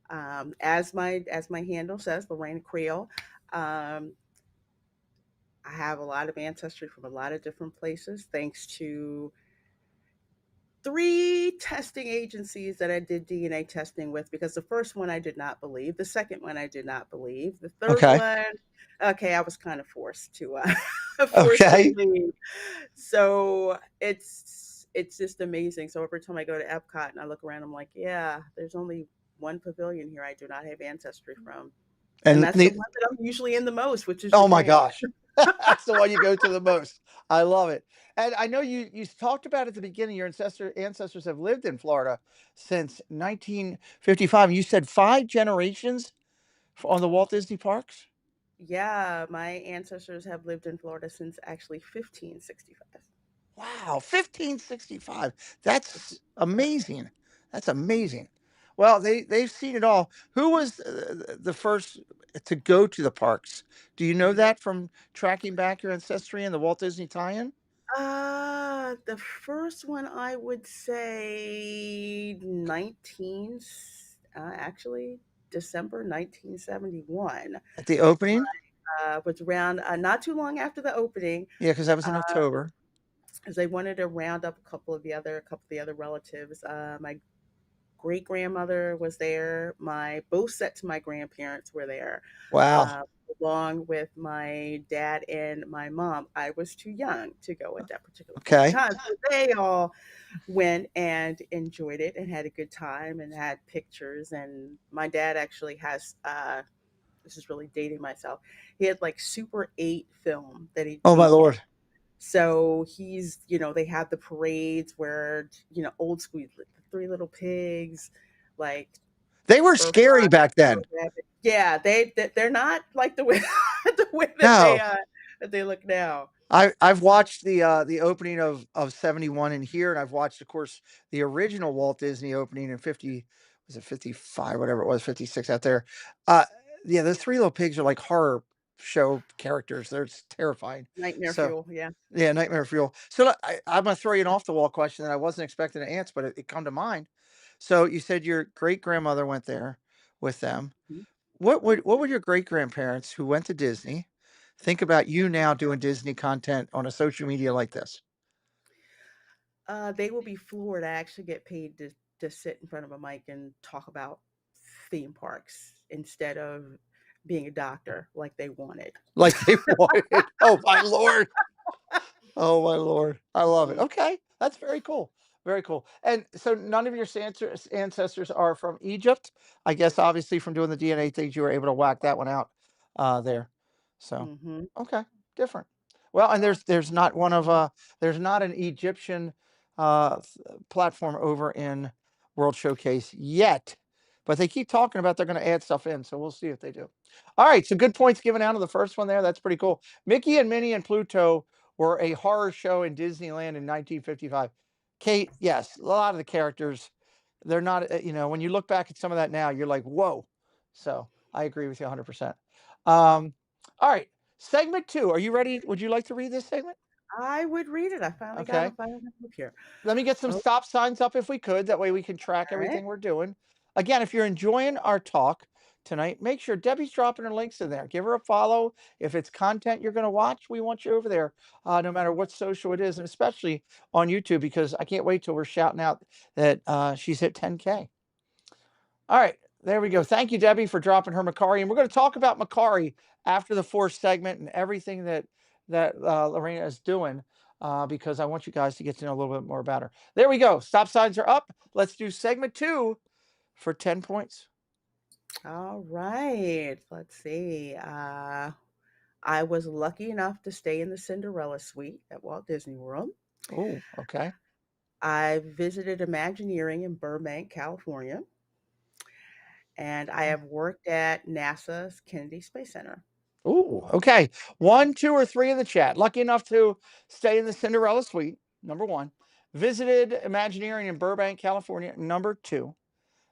As my handle says, Lorraine Creole. Um, I have a lot of ancestry from a lot of different places, thanks to three testing agencies that I did DNA testing with. Because the first one I did not believe, the second one I did not believe, the third
Okay.
one, okay, I was kind of forced to forced to
Okay.
believe. So it's just amazing. So every time I go to Epcot and I look around, I'm like, yeah, there's only one pavilion here I do not have ancestry from, and
And
that's the one that I'm usually in the most, which is
oh my
Japan.
gosh. That's the one you go to the most. I love it. And I know you talked about at the beginning your ancestors have lived in Florida since 1955. You said 5 generations on the Walt Disney parks?
Yeah, my ancestors have lived in Florida since actually 1565.
Wow, 1565. That's amazing. That's amazing. Well, they've seen it all. Who was the first to go to the parks? Do you know that from tracking back your ancestry and the Walt Disney tie-in?
The first one I would say actually December 1971.
At the opening?
Was around not too long after the opening,
Yeah, because that was in
uh,
October.
as they wanted to round up a couple of the other relatives. My great grandmother was there. My both sets of my grandparents were there,
Wow.
uh, along with my dad and my mom. I was too young to go at that particular point in
Okay.
time, so they all went and enjoyed it and had a good time and had pictures. And my dad actually has. This is really dating myself. He had like Super 8 film that he
Oh my
taped.
Lord.
So they had the parades where, old school, the Three Little Pigs, like
They were
Fur
scary
Fox,
back
Fur
then.
Rabbit. Yeah, they're not like the way the way
No.
that they look now.
I've watched the opening of 71 in here, and I've watched, of course, the original Walt Disney opening in 50, was it 55, whatever it was, 56 out there. Uh, yeah, those three little pigs are like horror show characters. They're just terrifying.
Nightmare
So
Fuel, yeah.
yeah, nightmare fuel. So I'm gonna throw you an off the wall question that I wasn't expecting to answer, but it come to mind. So you said your great grandmother went there with them.
Mhm.
What would your great grandparents who went to Disney think about you now doing Disney content on a social media like this?
They will be floored. I actually get paid to sit in front of a mic and talk about theme parks instead of being a doctor like they wanted.
Like they wanted. Oh my lord. Oh my lord. I love it.
Mhm.
Okay. That's very cool. Very cool. And so none of your ancestors are from Egypt. I guess obviously from doing the DNA things you were able to whack that one out there. So
Mhm.
okay, different. Well, and there's not one of there's not an Egyptian uh, platform over in World Showcase yet. But they keep talking about they're going to add stuff in, so we'll see if they do. All right, so good points given out of the first one there. That's pretty cool. Mickey and Minnie and Pluto were a horror show in Disneyland in 1955. Kate, yes, a lot of the characters, they're not, when you look back at some of that now, you're like, whoa. So I agree with you 100%. All right, segment two. Are you ready? Would you like to read this segment?
I would read it. I
Okay.
finally got a book here.
Let me get some
Oh,
stop signs up if we could. That way we can track
all right.
everything we're doing. Again, if you're enjoying our talk tonight, make sure Debbie's dropping her links in there. Give her a follow. If it's content you're going to watch, we want you over there, no matter what social it is, and especially on YouTube, because I can't wait till we're shouting out that she's hit 10K. All right, there we go. Thank you, Debbie, for dropping her Macari. And we're going to talk about Macari after the fourth segment and everything that Lorena is doing, because I want you guys to get to know a little bit more about her. There we go. Stop signs are up. Let's do segment two for 10 points.
All right. Let's see. I was lucky enough to stay in the Cinderella suite at Walt Disney World.
Oh, okay.
I visited Imagineering in Burbank, California, and I have worked at NASA's Kennedy Space Center.
Oh, okay. 1, 2, or 3 in the chat. Lucky enough to stay in the Cinderella suite, number 1. Visited Imagineering in Burbank, California, number 2.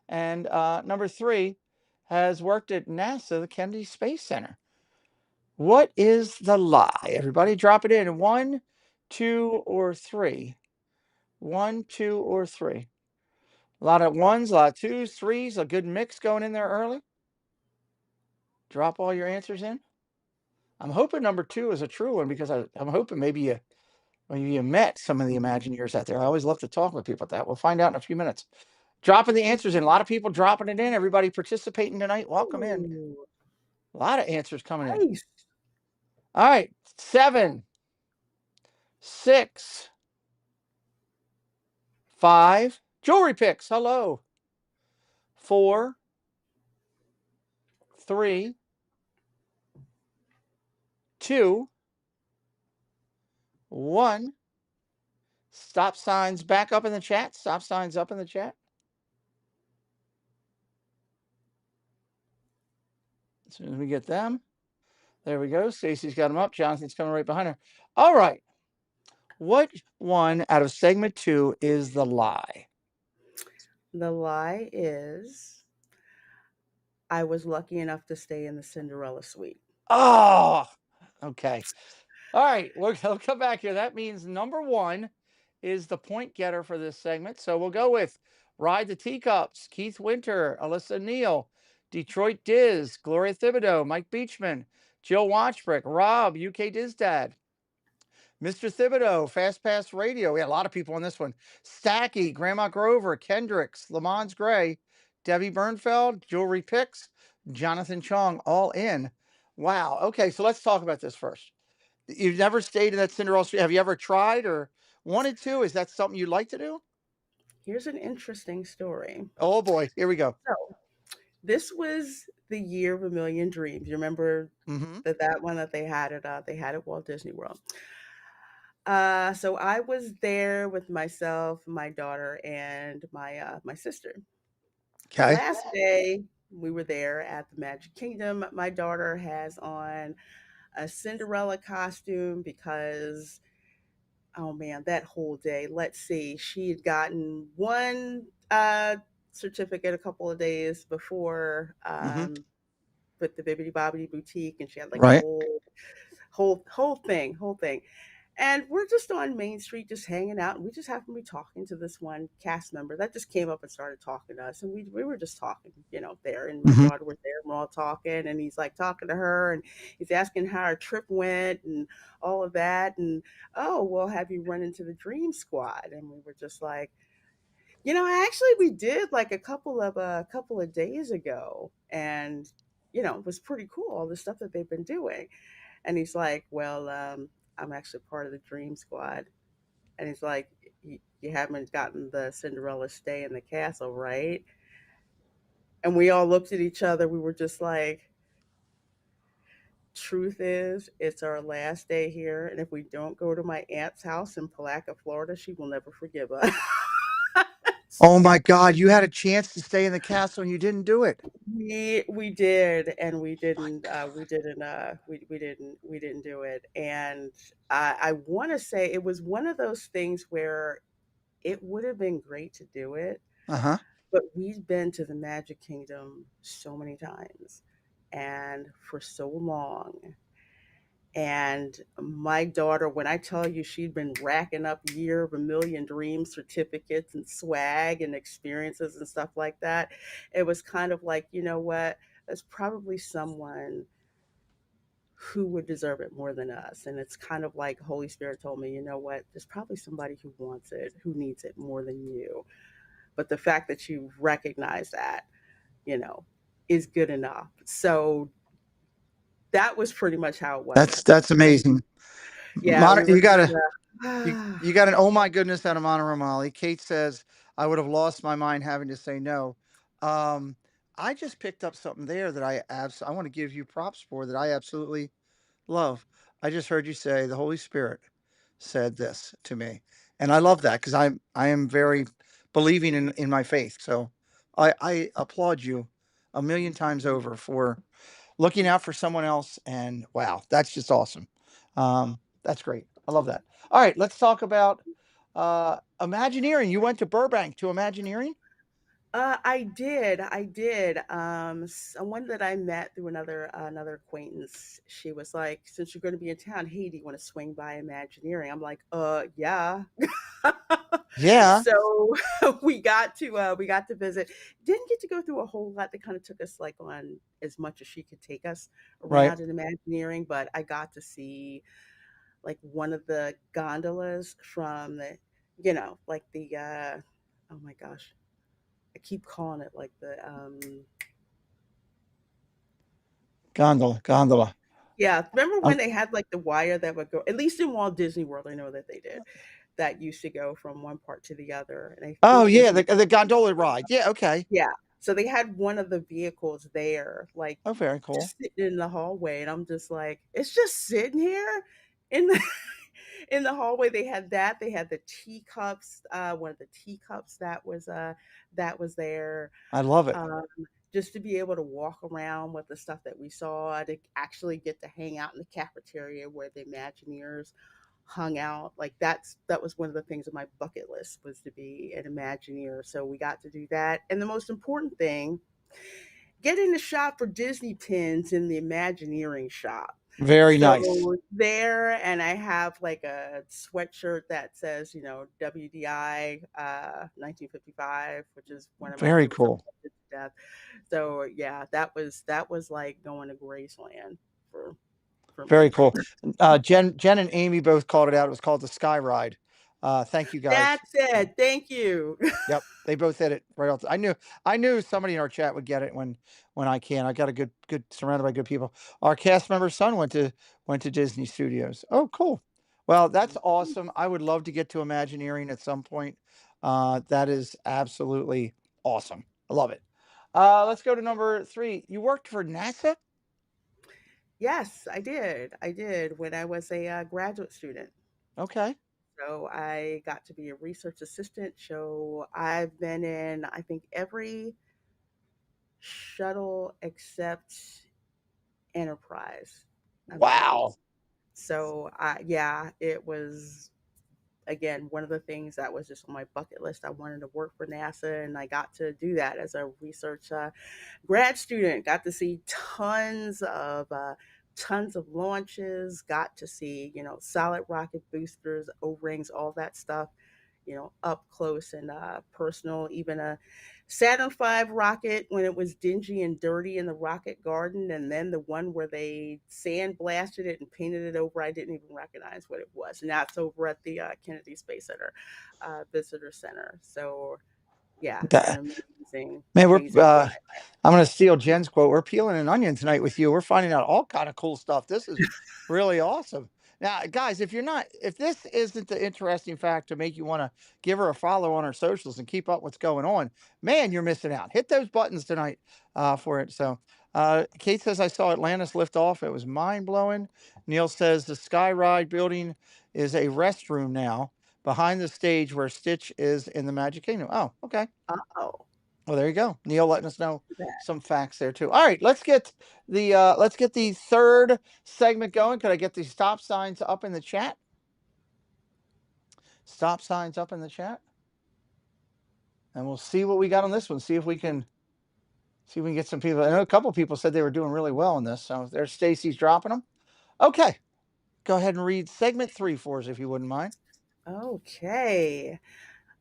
And number 3 has worked at NASA, the Kennedy Space Center. What is the lie? Everybody drop it in. 1, 2, or 3. 1, 2, or 3. A lot of ones, a lot of twos, threes, a good mix going in there early. Drop all your answers in. I'm hoping number 2 is a true one, because I'm hoping maybe you met some of the Imagineers out there. I always love to talk with people about that. We'll find out in a few minutes. Dropping the answers in. A lot of people dropping it in. Everybody participating tonight. Welcome in.
Ooh,
A lot of answers coming in.
nice.
All right. 7, 6, 5. Jewelry picks. Hello. 4, 3, 2, 1. Stop signs back up in the chat. Stop signs up in the chat. As soon as we get them. There we go. Stacy's got them up. Jonathan's coming right behind her. All right. What one out of segment 2 is the lie?
The lie is I was lucky enough to stay in the Cinderella suite.
Oh, okay. All right. We'll come back here. That means number 1 is the point getter for this segment. So we'll go with Ride the Teacups, Keith Winter, Alyssa Neal, Detroit Diz, Gloria Thibodeau, Mike Beachman, Jill Watchbrick, Rob, UK Diz Dad, Mr. Thibodeau, Fast Pass Radio. We had a lot of people on this one. Stacky, Grandma Grover, Kendricks, Lamont Gray, Debbie Bernfeld, Jewelry Picks, Jonathan Chong, all in. Wow. Okay, so let's talk about this first. You've never stayed in that Cinderella suite. Have you ever tried or wanted to? Is that something you'd like to do?
Here's an interesting story.
Oh boy, here we go.
So, this was the year of a million dreams. You remember
Mm-hmm.
that one that they had at Walt Disney World. So I was there with myself, my daughter, and my sister. The
Okay.
last day we were there at the Magic Kingdom, my daughter has on a Cinderella costume because, oh man, that whole day, let's see, she had gotten one certificate a couple of days before,
Mm-hmm.
with the Bibbidi Bobbidi Boutique, and she had like a
Right.
whole thing. And we're just on Main Street, just hanging out, and we just happened to be talking to this one cast member that just came up and started talking to us. And we were just talking, there. And my
Mm-hmm.
daughter was there, and we're all talking, and he's like talking to her, and he's asking how our trip went and all of that. And oh, well, have you run into the Dream Squad? And we were just like, actually, we did like a couple of days ago, and it was pretty cool, all the stuff that they've been doing. And he's like, well, I'm actually part of the Dream Squad. And he's like, you haven't gotten the Cinderella stay in the castle, right? And we all looked at each other. We were just like, truth is, it's our last day here, and if we don't go to my aunt's house in Palaca, Florida, she will never forgive us.
Oh my God, you had a chance to stay in the castle and you didn't do it.
We did, and we didn't do it. And I want to say it was one of those things where it would have been great to do it,
Uh huh.
but we've been to the Magic Kingdom so many times and for so long. And my daughter, when I tell you she'd been racking up year of a million dreams certificates and swag and experiences and stuff like that, it was kind of like, you know what? There's probably someone who would deserve it more than us. And it's kind of like Holy Spirit told me, you know what? There's probably somebody who wants it, who needs it more than you. But the fact that you recognize that, you know, is good enough. So that was pretty much how it was.
That's amazing.
Yeah, we were
You got
kind
a
of,
you got an oh my goodness out of Monoramali. Kate says I would have lost my mind having to say no. Um, I just picked up something there that I want to give you props for that I absolutely love. I just heard you say the Holy Spirit said this to me, and I love that because I am very believing in my faith. So I applaud you a million times over for looking out for someone else. And wow, that's just awesome. That's great. I love that. All right, let's talk about Imagineering. You went to Burbank to Imagineering.
I did. Someone that I met through another acquaintance. She was like, "Since you're going to be in town, hey, do you want to swing by Imagineering?" I'm like, yeah."
Yeah.
So we got to visit. Didn't get to go through a whole lot. They kind of took us like on as much as she could take us
Right.
around in Imagineering, but I got to see like one of the gondolas from the, like the oh my gosh, I keep calling it like the
Gondola. Gondola.
yeah, remember
Um,
when they had like the wire that would go, at least in Walt Disney World, I know that they did. That used to go from one part to the other. And I
oh
think it was
yeah,
in
the gondola ride. Yeah. Okay.
yeah. So they had one of the vehicles there, like
Oh, very cool.
just sitting in the hallway. And I'm just like, it's just sitting here in the in the hallway. They had that. They had the teacups, one of the teacups that was there.
I love it.
um, just to be able to walk around with the stuff that we saw, to actually get to hang out in the cafeteria where the Imagineers hung out. Like that was one of the things on my bucket list, was to be an Imagineer. So we got to do that. And the most important thing, getting to shop for Disney pins in the Imagineering shop.
Very nice.
So there, and I have like a sweatshirt that says, WDI 1955, which is one of my
Very
favorites. I
cool.
loved it to death. So yeah, that was like going to Graceland for for
Very
me.
cool. Jen and Amy both called it out. It was called the Sky Ride. Thank you guys.
That's it. Thank you.
Yep, they both hit it right off. I knew somebody in our chat would get it when I can. I got a good surrounded by good people. Our cast member's son went to Disney Studios. Oh, cool. Well, that's awesome. I would love to get to Imagineering at some point. That is absolutely awesome. I love it. Let's go to number 3. You worked for NASA?
Yes, I did. I did when I was a graduate student.
Okay.
So I got to be a research assistant. So I've been in, I think, every shuttle except Enterprise, I believe.
Wow.
So yeah, it was again one of the things that was just on my bucket list. I wanted to work for NASA, and I got to do that as a research grad student. Got to see tons of launches. Got to see solid rocket boosters, O-rings, all that stuff. Up close and personal. Even a Saturn V rocket when it was dingy and dirty in the rocket garden, and then the one where they sandblasted it and painted it over. I didn't even recognize what it was. And that's over at the Kennedy Space Center, Visitor Center. So yeah, an
Man,
amazing ride.
I'm gonna steal Jen's quote. We're peeling an onion tonight with you. We're finding out all kind of cool stuff. This is really awesome. Now, guys, if this isn't the interesting fact to make you want to give her a follow on her socials and keep up what's going on, man, you're missing out. Hit those buttons tonight for it. So, Kate says, I saw Atlantis lift off. It was mind blowing. Neil says, the Sky Ride building is a restroom now behind the stage where Stitch is in the Magic Kingdom. Oh, okay.
Oh,
Well, there you go. Neil letting us know
that.
some facts there too. All right, let's get the third segment going. Could I get the stop signs up in the chat? Stop signs up in the chat. And we'll see what we got on this one. See if we can get some people. I know a couple people said they were doing really well in this. So there's Stacy's dropping them. Okay. Go ahead and read segment 3 for us if you wouldn't mind.
Okay.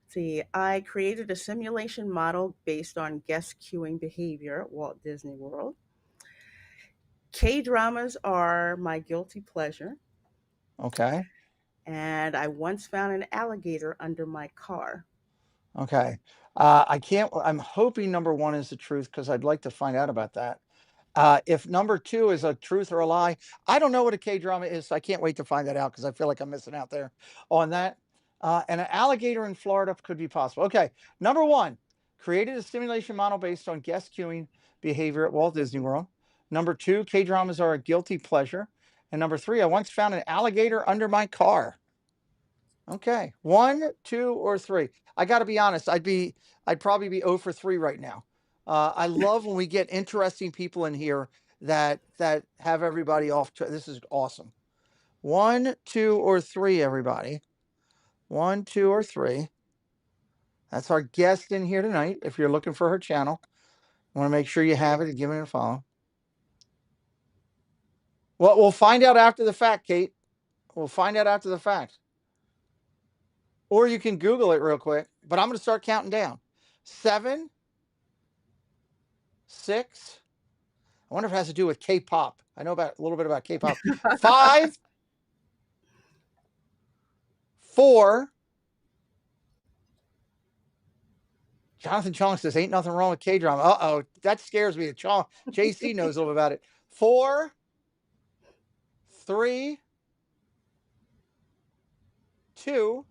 See, I created a simulation model based on guest queuing behavior at Walt Disney World. K dramas are my guilty pleasure,
Okay.
and I once found an alligator under my car.
Okay. I'm hoping number 1 is the truth because I'd like to find out about that. If number 2 is a truth or a lie, I don't know what a K drama is, so I can't wait to find that out because I feel like I'm missing out there on that. And an alligator in Florida could be possible. Okay, number 1, created a simulation model based on guest queuing behavior at Walt Disney World. Number 2, K dramas are a guilty pleasure. And number 3, I once found an alligator under my car. Okay, 1, 2, or 3. I got to be honest. I'd probably be 0 for 3 right now. I love when we get interesting people in here that have everybody off. This is awesome. 1, 2, or 3, everybody. 1, 2, or 3. That's our guest in here tonight. If you're looking for her channel, I want to make sure you have it and give it a follow. Well, we'll find out after the fact, Kate. We'll find out after the fact. Or you can Google it real quick. But I'm going to start counting down. 7, 6. I wonder if it has to do with K-pop. I know a little bit about K-pop. 5, 4. Jonathan Chong says, ain't nothing wrong with K-drama. Uh-oh, that scares me. JC knows a little bit about it. 4, 3, 2,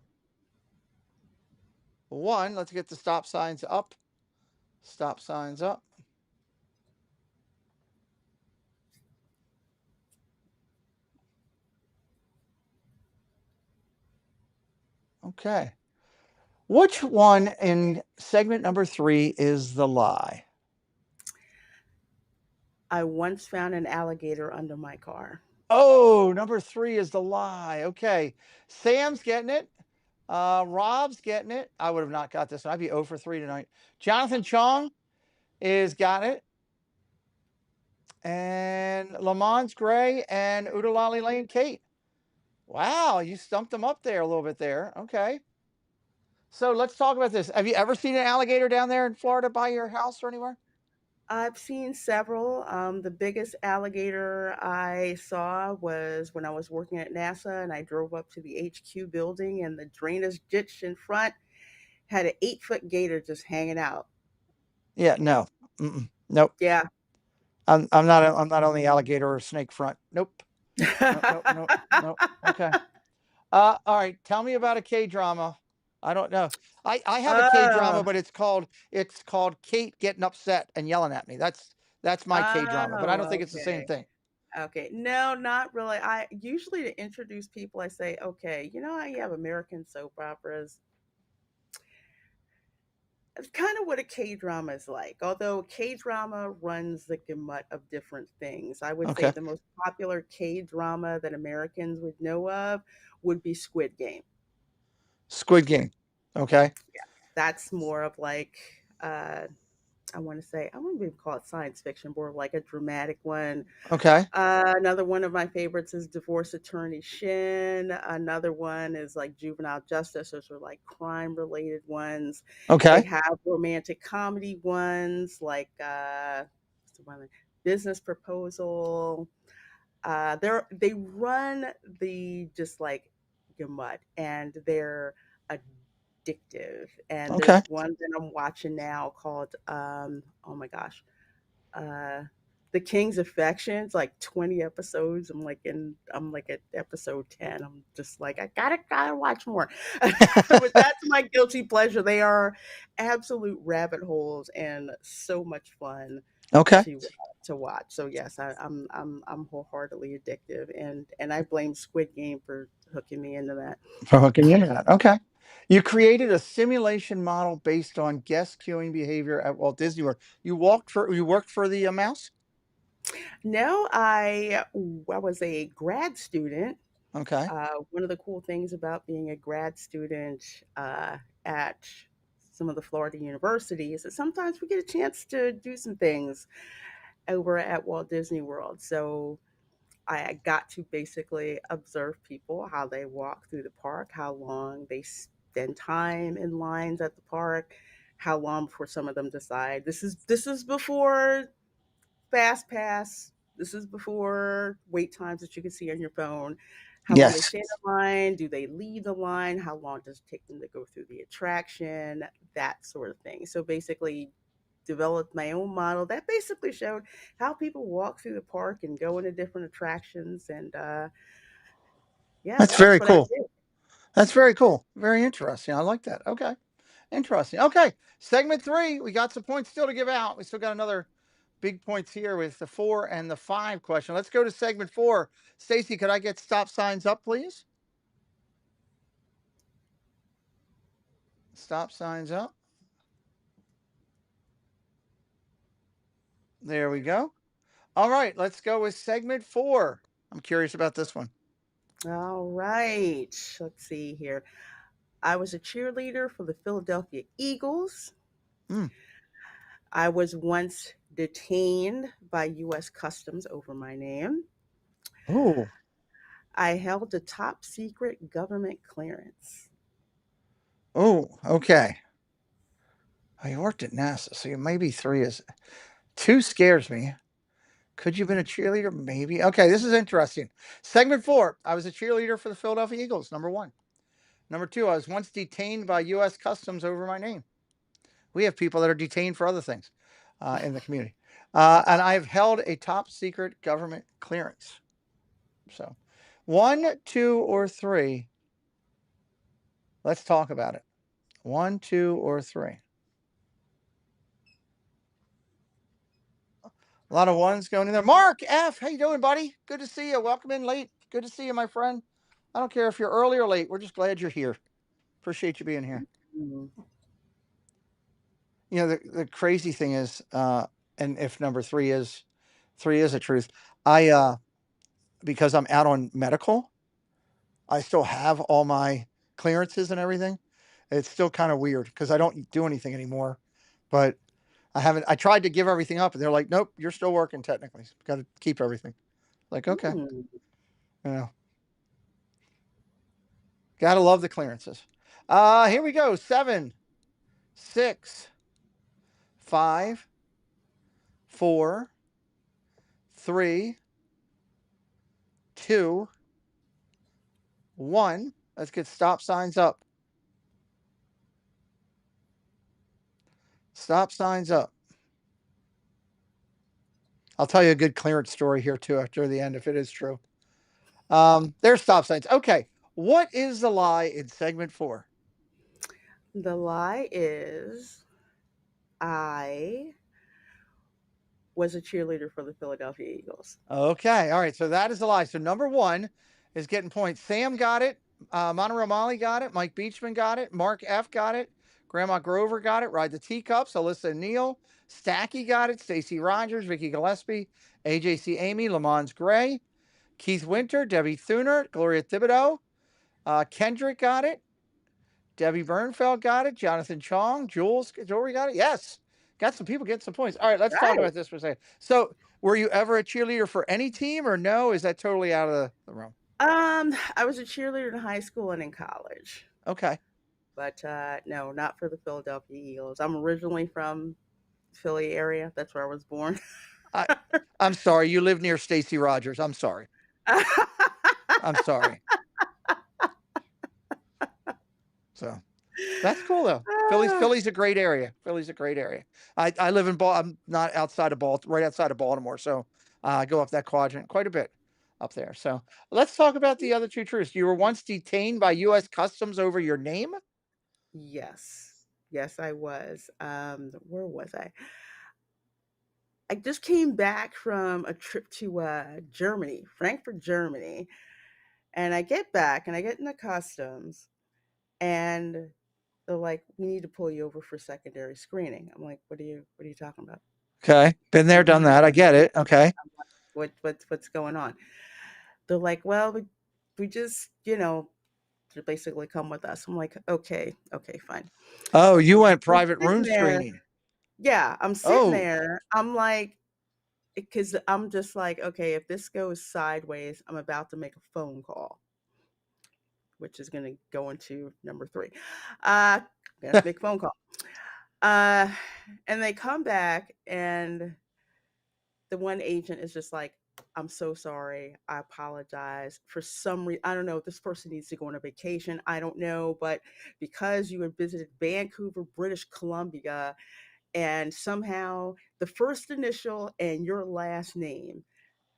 1. Let's get the stop signs up. Stop signs up. Okay. Which one in segment number 3 is the lie?
I once found an alligator under my car.
Oh, number 3 is the lie. Okay. Sam's getting it. Rob's getting it. I would have not got this one. I'd be 0 for 3 tonight. Jonathan Chong is got it. And Lamont Gray and Udalali Lane Kate. Wow, you stumped them up there a little bit there. Okay. So let's talk about this. Have you ever seen an alligator down there in Florida by your house or anywhere?
I've seen several. The biggest alligator I saw was when I was working at NASA and I drove up to the HQ building, and the drainage ditch in front had an 8-foot gator just hanging out.
Yeah, no. Nope.
Yeah.
I'm not on the alligator or snake front. Nope. Nope. Okay. All right. Tell me about a K drama. I don't know. I have a K drama, but it's called Kate getting upset and yelling at me. That's my K drama, but I don't think it's the same thing.
Okay. No, not really. I usually, to introduce people, I say, okay, you know how you have American soap operas? It's kind of what a K drama is like. Although K drama runs the gamut of different things. I would say
Okay.
the most popular K drama that Americans would know of would be Squid Game.
Squid Game. Okay.
That's more of like I want to even call it science fiction, more like a dramatic one.
Okay.
Another one of my favorites is Divorce Attorney Shin. Another one is like Juvenile Justice. Those are like crime related ones. They
Okay.
have romantic comedy ones like what's the one? Business Proposal. They run the just like gamut, and they're addictive. And
Okay.
there's one that I'm watching now called oh my gosh, The King's Affection. It's like 20 episodes. I'm like at episode 10. I'm just like, I gotta watch more. But that's my guilty pleasure. They are absolute rabbit holes and so much fun
Okay.
to to watch. So yes, I'm wholeheartedly addictive, and I blame Squid Game for hooking me into that.
For hooking you into that. Okay. You created a simulation model based on guest queuing behavior at Walt Disney World. You worked for the mouse?
No, I was a grad student.
Okay.
One of the cool things about being a grad student at some of the Florida universities is that sometimes we get a chance to do some things over at Walt Disney World. So I got to basically observe people, how they walk through the park, how long they spend time in lines at the park, how long before some of them decide this is before fast pass. This is before wait times that you can see on your phone. How long they
Yes.
stand in line? Do they leave the line? How long does it take them to go through the attraction? That sort of thing. So basically, developed my own model that basically showed how people walk through the park and go into different attractions. And yeah,
That's
that's
very
what I
cool.
did.
That's very cool. Very interesting. I like that. Okay. Interesting. Okay. Segment three. We got some points still to give out. We still got another big points here with the 4 and the 5 question. Let's go to segment four. Stacy, could I get stop signs up, please? Stop signs up. There we go. All right. Let's go with segment four. I'm curious about this one.
All right. Let's see here. I was a cheerleader for the Philadelphia Eagles.
Hmm.
I was once detained by U.S. Customs over my name.
Oh.
I held a top secret government clearance.
Oh. Okay. I worked at NASA, so maybe three is two scares me. Could you have been a cheerleader? Maybe. Okay, this is interesting. Segment four. I was a cheerleader for the Philadelphia Eagles. Number one. Number two, I was once detained by U.S. Customs over my name. We have people that are detained for other things in the community. And I've held a top secret government clearance. So, one, two, or three. Let's talk about it. One, two, or three. A lot of ones going in there. Mark F, how you doing, buddy? Good to see you. Welcome in late. Good to see you, my friend. I don't care if you're early or late. We're just glad you're here. Appreciate you being here.
Mm.
You know, the crazy thing is, and if number three is a truth, I because I'm out on medical, I still have all my clearances and everything. It's still kind of weird because I don't do anything anymore. But I tried to give everything up and they're like, nope, you're still working technically. Got to keep everything. Like, okay,
Mm.
you know, gotta love the clearances. Here we go. 7, 6, 5, 4, 3, 2, 1. Let's get stop signs up. Stop signs up. I'll tell you a good clearance story here too after the end if it is true. There's stop signs. Okay. What is the lie in segment four?
The lie is I was a cheerleader for the Philadelphia Eagles.
Okay. All right. So that is a lie. So number one is getting points. Sam got it. Monterey Molly got it. Mike Beachman got it. Mark F got it. Grandma Grover got it. Ride the Teacups. Alyssa Neal. Stacky got it. Stacy Rogers. Vicky Gillespie. AJC Amy. Lamont Gray. Keith Winter. Debbie Thuner. Gloria Thibodeau. Kendrick got it. Debbie Bernfeld got it. Jonathan Chong. Jules Jewelry got it. Yes. Got some people getting some points. All right, let's talk
Right.
about this for a second. So, were you ever a cheerleader for any team or no? Is that totally out of the realm?
I was a cheerleader in high school and in college,
Okay.
but no, not for the Philadelphia Eagles. I'm originally from Philly area. That's where I was born.
I, I'm sorry. You live near Stacy Rogers. I'm sorry. I'm sorry. So, that's cool though. Philly's a great area. Philly's a great area. I live in I'm not outside of Baltimore, right outside of Baltimore. So I go up that quadrant quite a bit up there. So let's talk about the other two truths. You were once detained by U.S. Customs over your name.
Yes. Yes, I was. Where was I? I just came back from a trip to Germany, Frankfurt, Germany, and I get back and I get into customs, and they're like, "We need to pull you over for secondary screening." I'm like, "What are you talking about?
Okay. Been there, done that. I get it. Okay.
What's going on?" They're like, "Well, we just, to basically come with us." I'm like, "Okay, okay, fine."
Oh, you went
I'm
private
sitting
room
there.
screening.
Yeah, I'm sitting
Oh,
there. I'm like, because I'm just like, okay, if this goes sideways, I'm about to make a phone call, which is going to go into number three. I'm going to make a phone call. Uh, and they come back, and the one agent is just like, "I'm so sorry. I apologize. For some reason, I don't know if this person needs to go on a vacation. I don't know, but because you had visited Vancouver, British Columbia, and somehow the first initial and your last name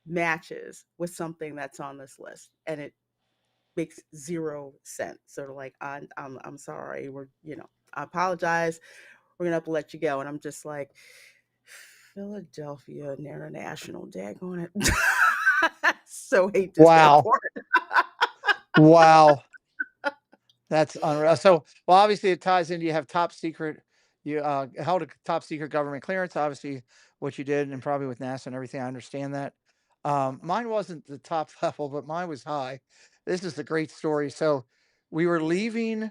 matches with something that's on this list, and it makes zero sense." So they're like, I'm sorry. I apologize. We're gonna have to let you go." And I'm just like, Philadelphia International, daggone it. So hate this
wow.
airport.
Wow. That's unreal. So, well, obviously it ties into you have top secret. You held a top secret government clearance. Obviously, what you did, and probably with NASA and everything. I understand that. Mine wasn't the top level, but mine was high. This is a great story. So, we were leaving.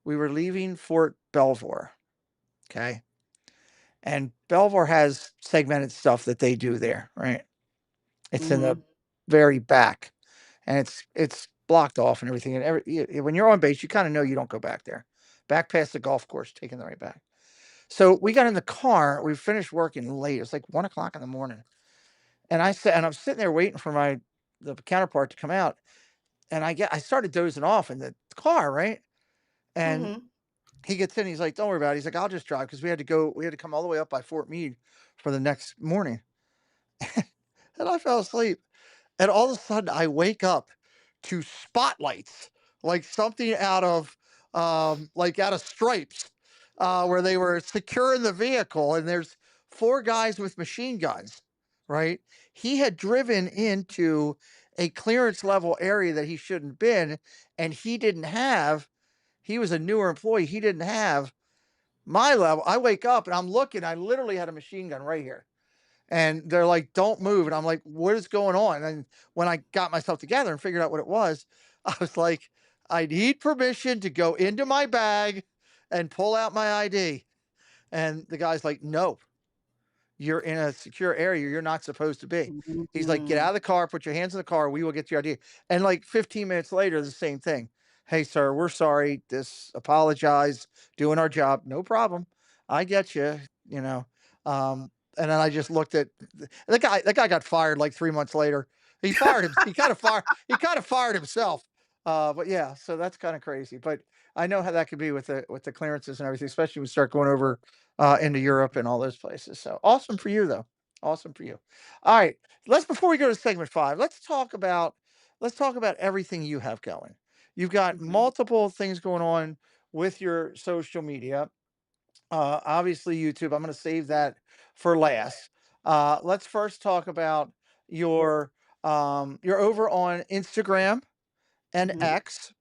We were leaving Fort Belvoir. Okay, and Belvoir has segmented stuff that they do there. Right. It's in the
Hmm.
very back, and it's blocked off and everything. And when you're on base, you kind of know you don't go back there, back past the golf course, taking the right back. So we got in the car. We finished working late. It was like 1 o'clock in the morning, and I'm sitting there waiting for the counterpart to come out, and I started dozing off in the car, right? And
Hmm.
he gets in. He's like, "Don't worry about it." He's like, "I'll just drive," because we had to go. We had to come all the way up by Fort Meade for the next morning, and I fell asleep. And all of a sudden, I wake up to spotlights, like something like out of Stripes, where they were securing the vehicle, and there's four guys with machine guns. Right? He had driven into a clearance level area that he shouldn't have been, and he didn't have. He was a newer employee. He didn't have my level. I wake up and I'm looking. I literally had a machine gun right here, and they're like, "Don't move." And I'm like, "What is going on?" And when I got myself together and figured out what it was, I was like, "I need permission to go into my bag and pull out my ID." And the guy's like, "No, you're in a secure area. You're not supposed to be." He's like, "Get
Hmm.
out of the car, put your hands in the car. We will get your ID." And like 15 minutes later, the same thing. "Hey, sir, we're sorry. Apologize. Doing our job. No problem. I get you, you know." And then I just looked at the guy. That guy got fired like 3 months later. He fired him. He kind of fired. He kind of fired himself. But yeah, so that's kind of crazy. But I know how that could be with the clearances and everything, especially when we start going over into Europe and all those places. So awesome for you, though. Awesome for you. All right, let's before we go to segment five, let's talk about everything you have going. You've got
Hmm.
multiple things going on with your social media. Obviously, YouTube. I'm going to save that for last. Let's first talk about your you're over on Instagram and
Hmm.
X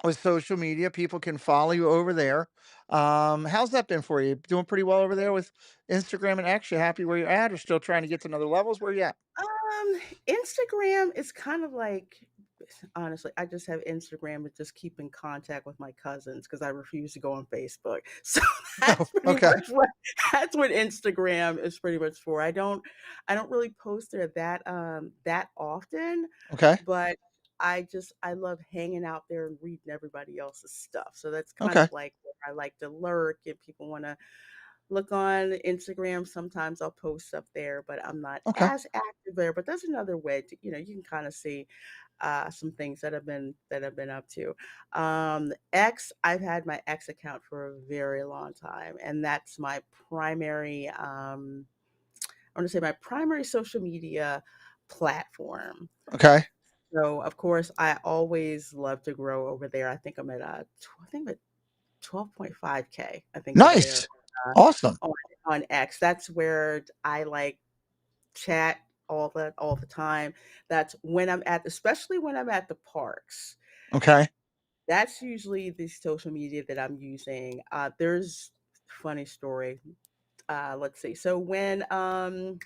with social media. People can follow you over there. How's that been for you? Doing pretty well over there with Instagram and X? You happy where you're at, or still trying to get to another levels? Where you at?
Instagram is kind of like, honestly, I just have Instagram to just keep in contact with my cousins because I refuse to go on Facebook. So
Oh,
that's pretty
okay,
much what Instagram is pretty much for. I don't really post there that often,
okay,
but I love hanging out there and reading everybody else's stuff. So that's kind
okay,
of like where I like to lurk if people want to look on Instagram. Sometimes I'll post up there, but I'm not
okay,
as active there. But that's another way to, you can kind of see some things that I've been up to. X, I've had my X account for a very long time, and that's my primary. I want to say my primary social media platform.
okay.
So of course, I always love to grow over there. I think I'm at 12.5K. I think over there
Nice,
uh,
awesome.
on on X. That's where I like chat all the time. That's when I'm at, especially when I'm at the parks.
Okay.
That's usually the social media that I'm using. There's funny story. Let's see. So when oh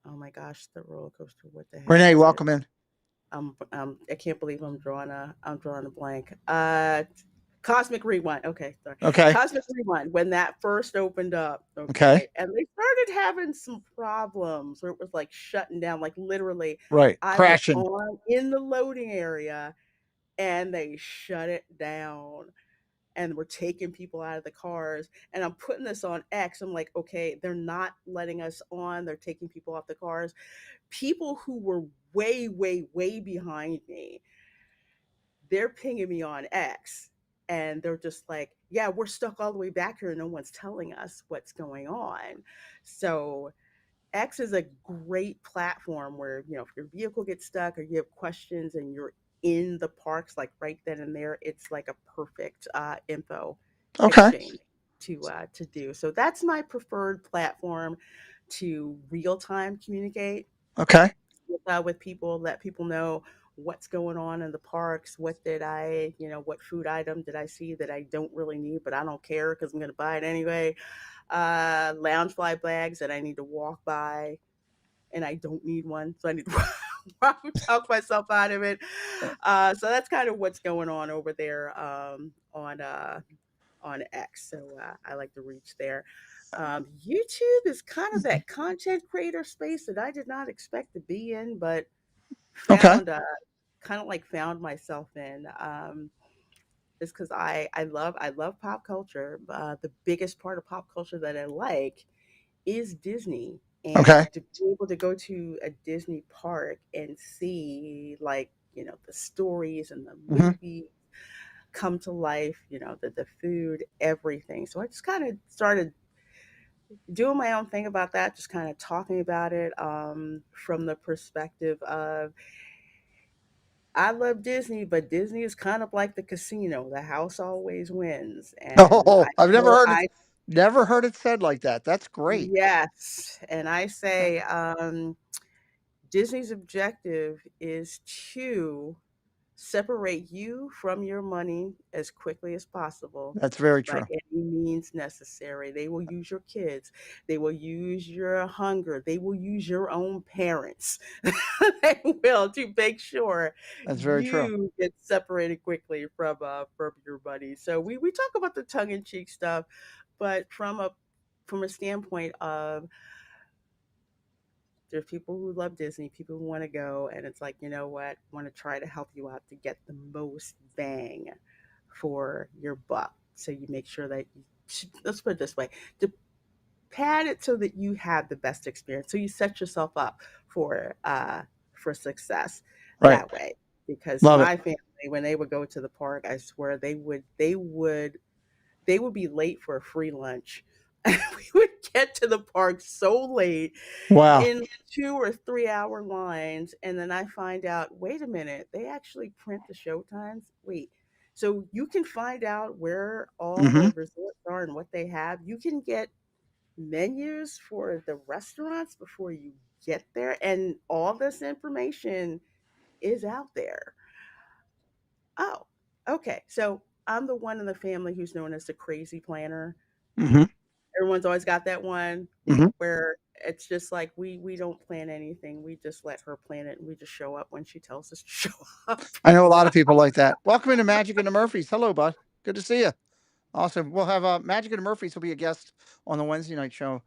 my gosh, the roller coaster. What the heck
Renee,
is it?
welcome in.
I can't believe I'm drawing a blank. Cosmic Rewind. Okay, sorry.
Okay.
Cosmic Rewind. When that first opened up,
Okay.
okay, and they started having some problems where it was like shutting down, like literally,
Right.
I was
Crashing.
on in the loading area and they shut it down and we're taking people out of the cars. And I'm putting this on X. I'm like, okay, they're not letting us on. They're taking people off the cars. People who were way, way, way behind me, they're pinging me on X. And they're just like, yeah, we're stuck all the way back here. No one's telling us what's going on. So X is a great platform where, if your vehicle gets stuck or you have questions and you're in the parks, like right then and there, it's like a perfect info
Okay.
exchange to do. So that's my preferred platform to real time communicate
Okay.
with people, let people know what's going on in the parks. What did I, what food item did I see that I don't really need, but I don't care because I'm going to buy it anyway. Lounge fly bags that I need to walk by and I don't need one. So I need to talk myself out of it. So that's kind of what's going on over there on X. So I like to reach there. YouTube is kind of that content creator space that I did not expect to be in, but
Okay.
found kind of like found myself in. Just because I love pop culture. The biggest part of pop culture that I like is Disney.
Okay.
And to be able to go to a Disney park and see like, the stories and the
Hmm.
movies come to life, the food, everything. So I just kind of started doing my own thing about that, just kind of talking about it from the perspective of I love Disney, but Disney is kind of like the casino. The house always wins. And
Oh, I've
I
never heard it said like that. That's great.
yes, and I
Okay.
say Disney's objective is to separate you from your money as quickly as possible
That's very
by
true.
any means necessary. They will use your kids. They will use your hunger. They will use your own parents. They will to make sure
That's very true.
you get separated quickly from your money. So we talk about the tongue in cheek stuff, but from a standpoint of there's people who love Disney, people who want to go, and it's like, you know what? I want to try to help you out to get the most bang for your buck. So you make sure that let's put it this way, to pad it so that you have the best experience. So you set yourself up for success
Right.
that way. Because
Love it.
my family, when they would go to the park, I swear they would be late for a free lunch. We would get to the park so late
Wow.
in 2 or 3 hour lines, and then I find out, wait a minute, they actually print the show times. Wait, so you can find out where all
Hmm.
the resorts are and what they have. You can get menus for the restaurants before you get there, and all this information is out there. Oh, okay. So I'm the one in the family who's known as the crazy planner.
Hmm.
Everyone's always got that one
Hmm.
where it's just like we don't plan anything. We just let her plan it and we just show up when she tells us to show up.
I know a lot of people like that. Welcome into Magic and the Murphys. Hello, bud. Good to see you. Awesome. We'll have Magic and the Murphys will be a guest on the Wednesday night show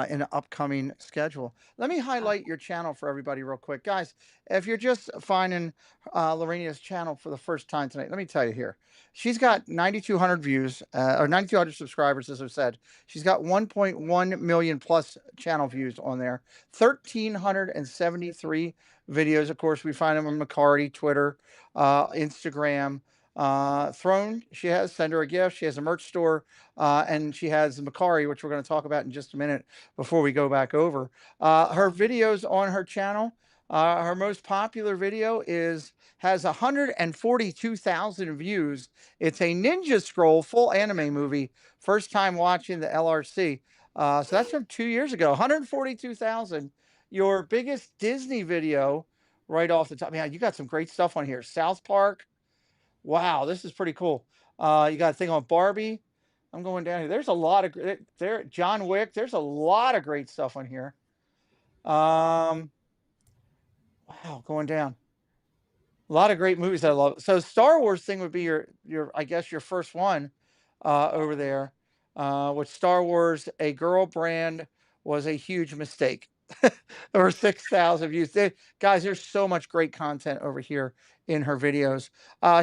in the upcoming schedule. Let me
Uh,
highlight your channel for everybody real quick. Guys, if you're just finding Lorena's channel for the first time tonight, let me tell you here. She's got 9,200 views or 9,200 subscribers, as I said. She's got 1.1 million plus channel views on there, 1,373 videos. Of course, we find them on Macari, Twitter, Instagram. Throne, she has send her a gift. She has a merch store, and she has Macari, which we're going to talk about in just a minute before we go back over. Her videos on her channel. Her most popular video has 142,000 views. It's a Ninja Scroll full anime movie. First time watching the LRC. So that's from 2 years ago. 142,000. Your biggest Disney video, right off the top. Man, you got some great stuff on here. South Park. Wow, this is pretty cool. You got a thing on Barbie. I'm going down here. There's a lot of there. John Wick. There's a lot of great stuff on here. Um, wow, going down. A lot of great movies I love. So Star Wars thing would be your I guess your first one over there. With Star Wars, a girl brand was a huge mistake. Over 6,000 views. Guys, there's so much great content over here in her videos.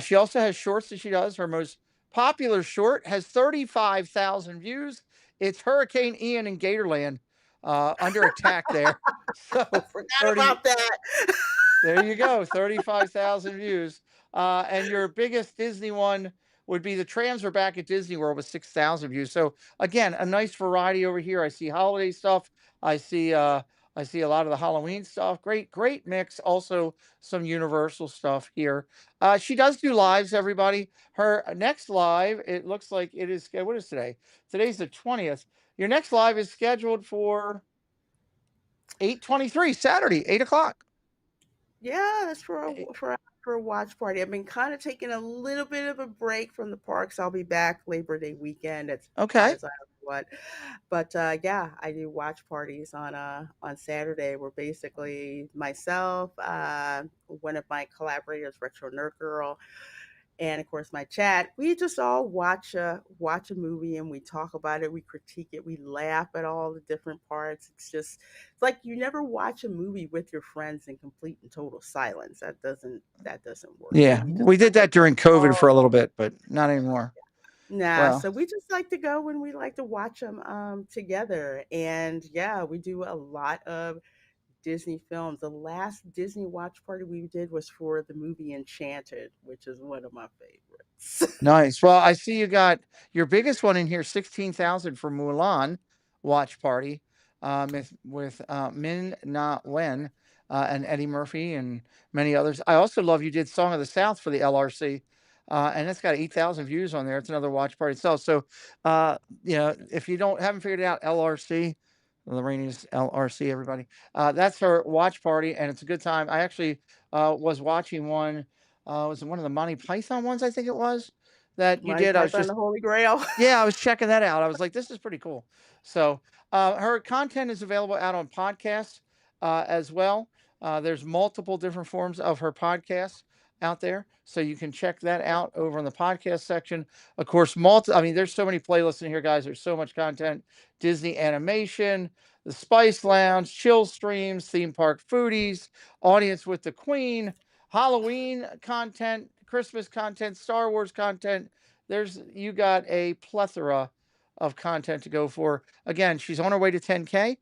She also has shorts that she does. Her most popular short has 35,000 views. It's Hurricane Ian in Gatorland under attack there.
I
So
forgot
30,
about that.
there you go, 35,000 views. And your biggest Disney one would be the trams are back at Disney World with 6,000 views. So again, a nice variety over here. I see holiday stuff. I see I see a lot of the Halloween stuff. Great mix. Also some Universal stuff here. She does do lives, everybody. Her next live, it looks like it is what is today? Today's the 20th. Your next live is scheduled for 8:23, Saturday, 8 o'clock.
Yeah, that's for a watch party. I've been kind of taking a little bit of a break from the parks. I'll be back Labor Day weekend. It's hot
Okay.
as I what, but yeah, I do watch parties on Saturday. Where basically myself, one of my collaborators, Retro Nerd Girl, and of course my chat, we just all watch a movie and we talk about it, we critique it, we laugh at all the different parts. It's like you never watch a movie with your friends in complete and total silence. That doesn't work. So
Yeah,
we just
we did
kind of
that during COVID for
all
a little bit, but not anymore.
nah,
Well,
so we just like to go and we like to watch them together. And yeah, we do a lot of Disney films. The last Disney watch party we did was for the movie Enchanted, which is one of my favorites.
nice. Well, I see you got your biggest one in here, 16,000 for Mulan watch party, with Min Na Wen and Eddie Murphy and many others. I also love you did Song of the South for the LRC. And it's got 8,000 views on there. It's another watch party itself. So, if you haven't figured it out, LRC, Lorraine's LRC, everybody. That's her watch party, and it's a good time. I actually was watching one. Was it one of the Monty Python ones? I think it was that you
Monty
did. I was
Python,
just
the Holy Grail.
yeah, I was checking that out. I was like, this is pretty cool. So, her content is available out on podcasts as well. There's multiple different forms of her podcasts out there. So you can check that out over in the podcast section. Of course, I mean, there's so many playlists in here, guys. There's so much content. Disney animation, the Spice Lounge, chill streams, theme park foodies, audience with the Queen, Halloween content, Christmas content, Star Wars content. You got a plethora of content to go for. Again, she's on her way to 10K.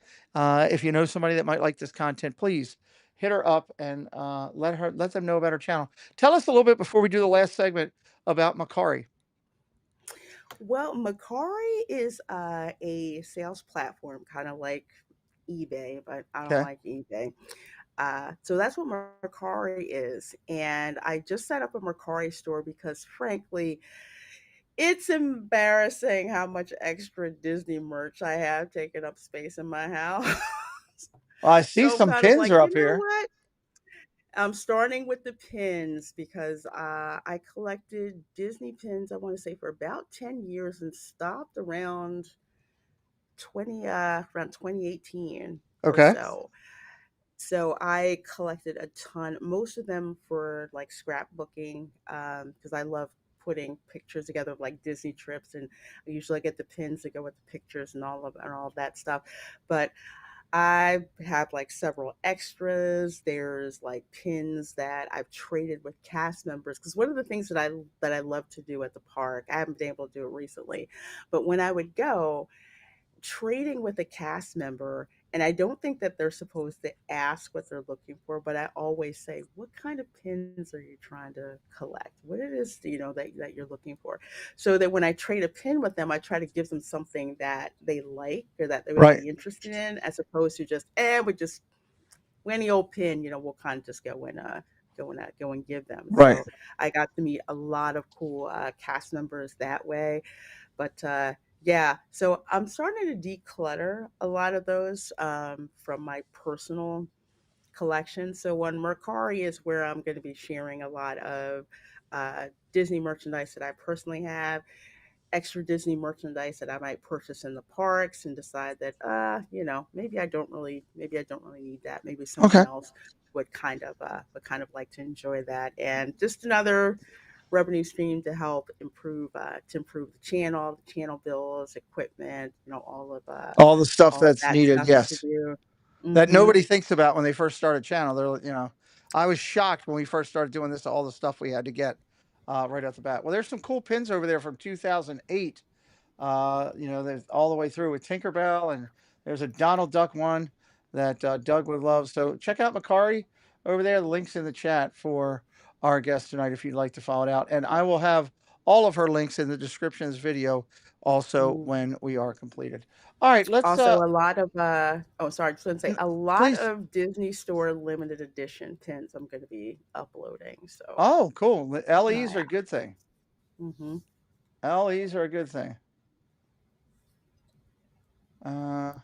If you know somebody that might like this content, please hit her up and let them know about her channel. Tell us a little bit before we do the last segment about Macari.
Well, Macari is a sales platform, kind of like eBay, but I don't
Okay.
like eBay. So that's what Mercari is. And I just set up a Mercari store because, frankly, it's embarrassing how much extra Disney merch I have taking up space in my house.
I see
So I'm
some
kind of
pins
like,
are
you
up
know
here.
what? I'm starting with the pins because I collected Disney pins, I want to say, for about 10 years and stopped around 2018 or
Okay.
so. So I collected a ton, most of them for like scrapbooking, because I love putting pictures together of like Disney trips, and I usually get the pins that go with the pictures and all of that stuff. But I have like several extras. There's like pins that I've traded with cast members because one of the things that I love to do at the park, I haven't been able to do it recently, but when I would go, trading with a cast member, and I don't think that they're supposed to ask what they're looking for, but I always say, what kind of pins are you trying to collect? What it is, that you're looking for. So that when I trade a pin with them, I try to give them something that they like or that they would
Right.
be interested in, as opposed to just, we just any old pin, we'll kind of just go and give them.
Right.
So I got to meet a lot of cool cast members that way. But Yeah, so I'm starting to declutter a lot of those from my personal collection. So on Mercari is where I'm going to be sharing a lot of Disney merchandise that I personally have, extra Disney merchandise that I might purchase in the parks and decide that maybe I don't really need that. Maybe someone
Okay.
else would kind of like to enjoy that. And just another revenue stream to help improve the channel bills, equipment,
All the stuff
all of
that's
that
needed.
stuff to
Yes.
do.
That
Mhm.
nobody thinks about when they first start a channel. I was shocked when we first started doing this, all the stuff we had to get right off the bat. Well, there's some cool pins over there from 2008. There's all the way through with Tinkerbell, and there's a Donald Duck one that Doug would love. So check out Macari over there. The link's in the chat for our guest tonight if you'd like to follow it out. And I will have all of her links in the description of this video also
Mm.
when we are completed. All right, let's
Also, a lot of oh, sorry, just going to say a lot
please.
of Disney Store limited edition pins I'm going to be uploading. So,
Oh, cool. The LEs
yeah.
are a good thing.
Hmm.
LEs are a good thing. Uh,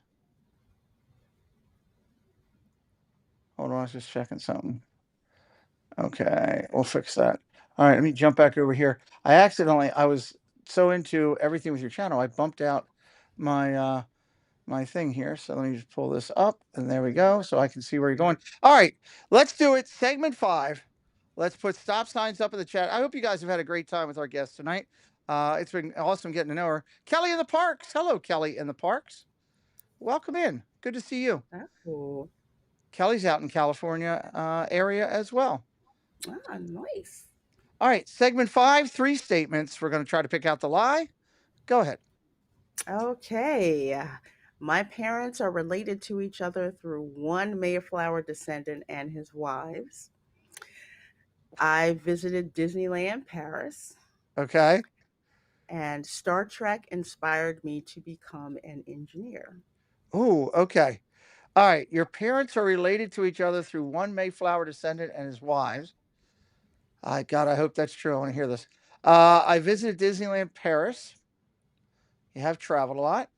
Hold on, I was just checking something. Okay, we'll fix that. All right, let me jump back over here. I was so into everything with your channel, I bumped out my my thing here. So let me just pull this up, and there we go, so I can see where you're going. All right, let's do it. Segment 5. Let's put stop signs up in the chat. I hope you guys have had a great time with our guest tonight. It's been awesome getting to know her. Kelly in the Parks. Hello, Kelly in the Parks. Welcome in. Good to see you.
That's cool.
Kelly's out in California area as well.
Ah, nice.
All right, segment 5, 3 statements. We're going to try to pick out the lie. Go ahead.
Okay. My parents are related to each other through one Mayflower descendant and his wives. I visited Disneyland Paris,
Okay.
and Star Trek inspired me to become an engineer.
Ooh, okay. All right. Your parents are related to each other through one Mayflower descendant and his wives. God, I hope that's true. I want to hear this. I visited Disneyland Paris. You have traveled a lot.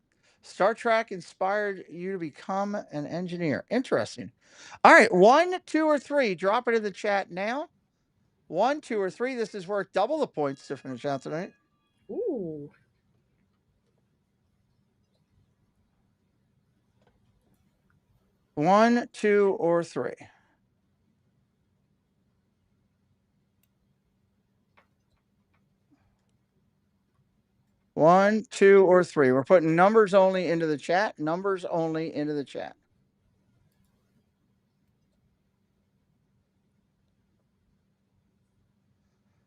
Star Trek inspired you to become an engineer. Interesting. All right. 1, 2, or 3. Drop it in the chat now. 1, 2, or 3. This is worth double the points to finish out tonight.
Ooh.
1, 2, or 3. 1, 2, or 3. We're putting numbers only into the chat. Numbers only into the chat.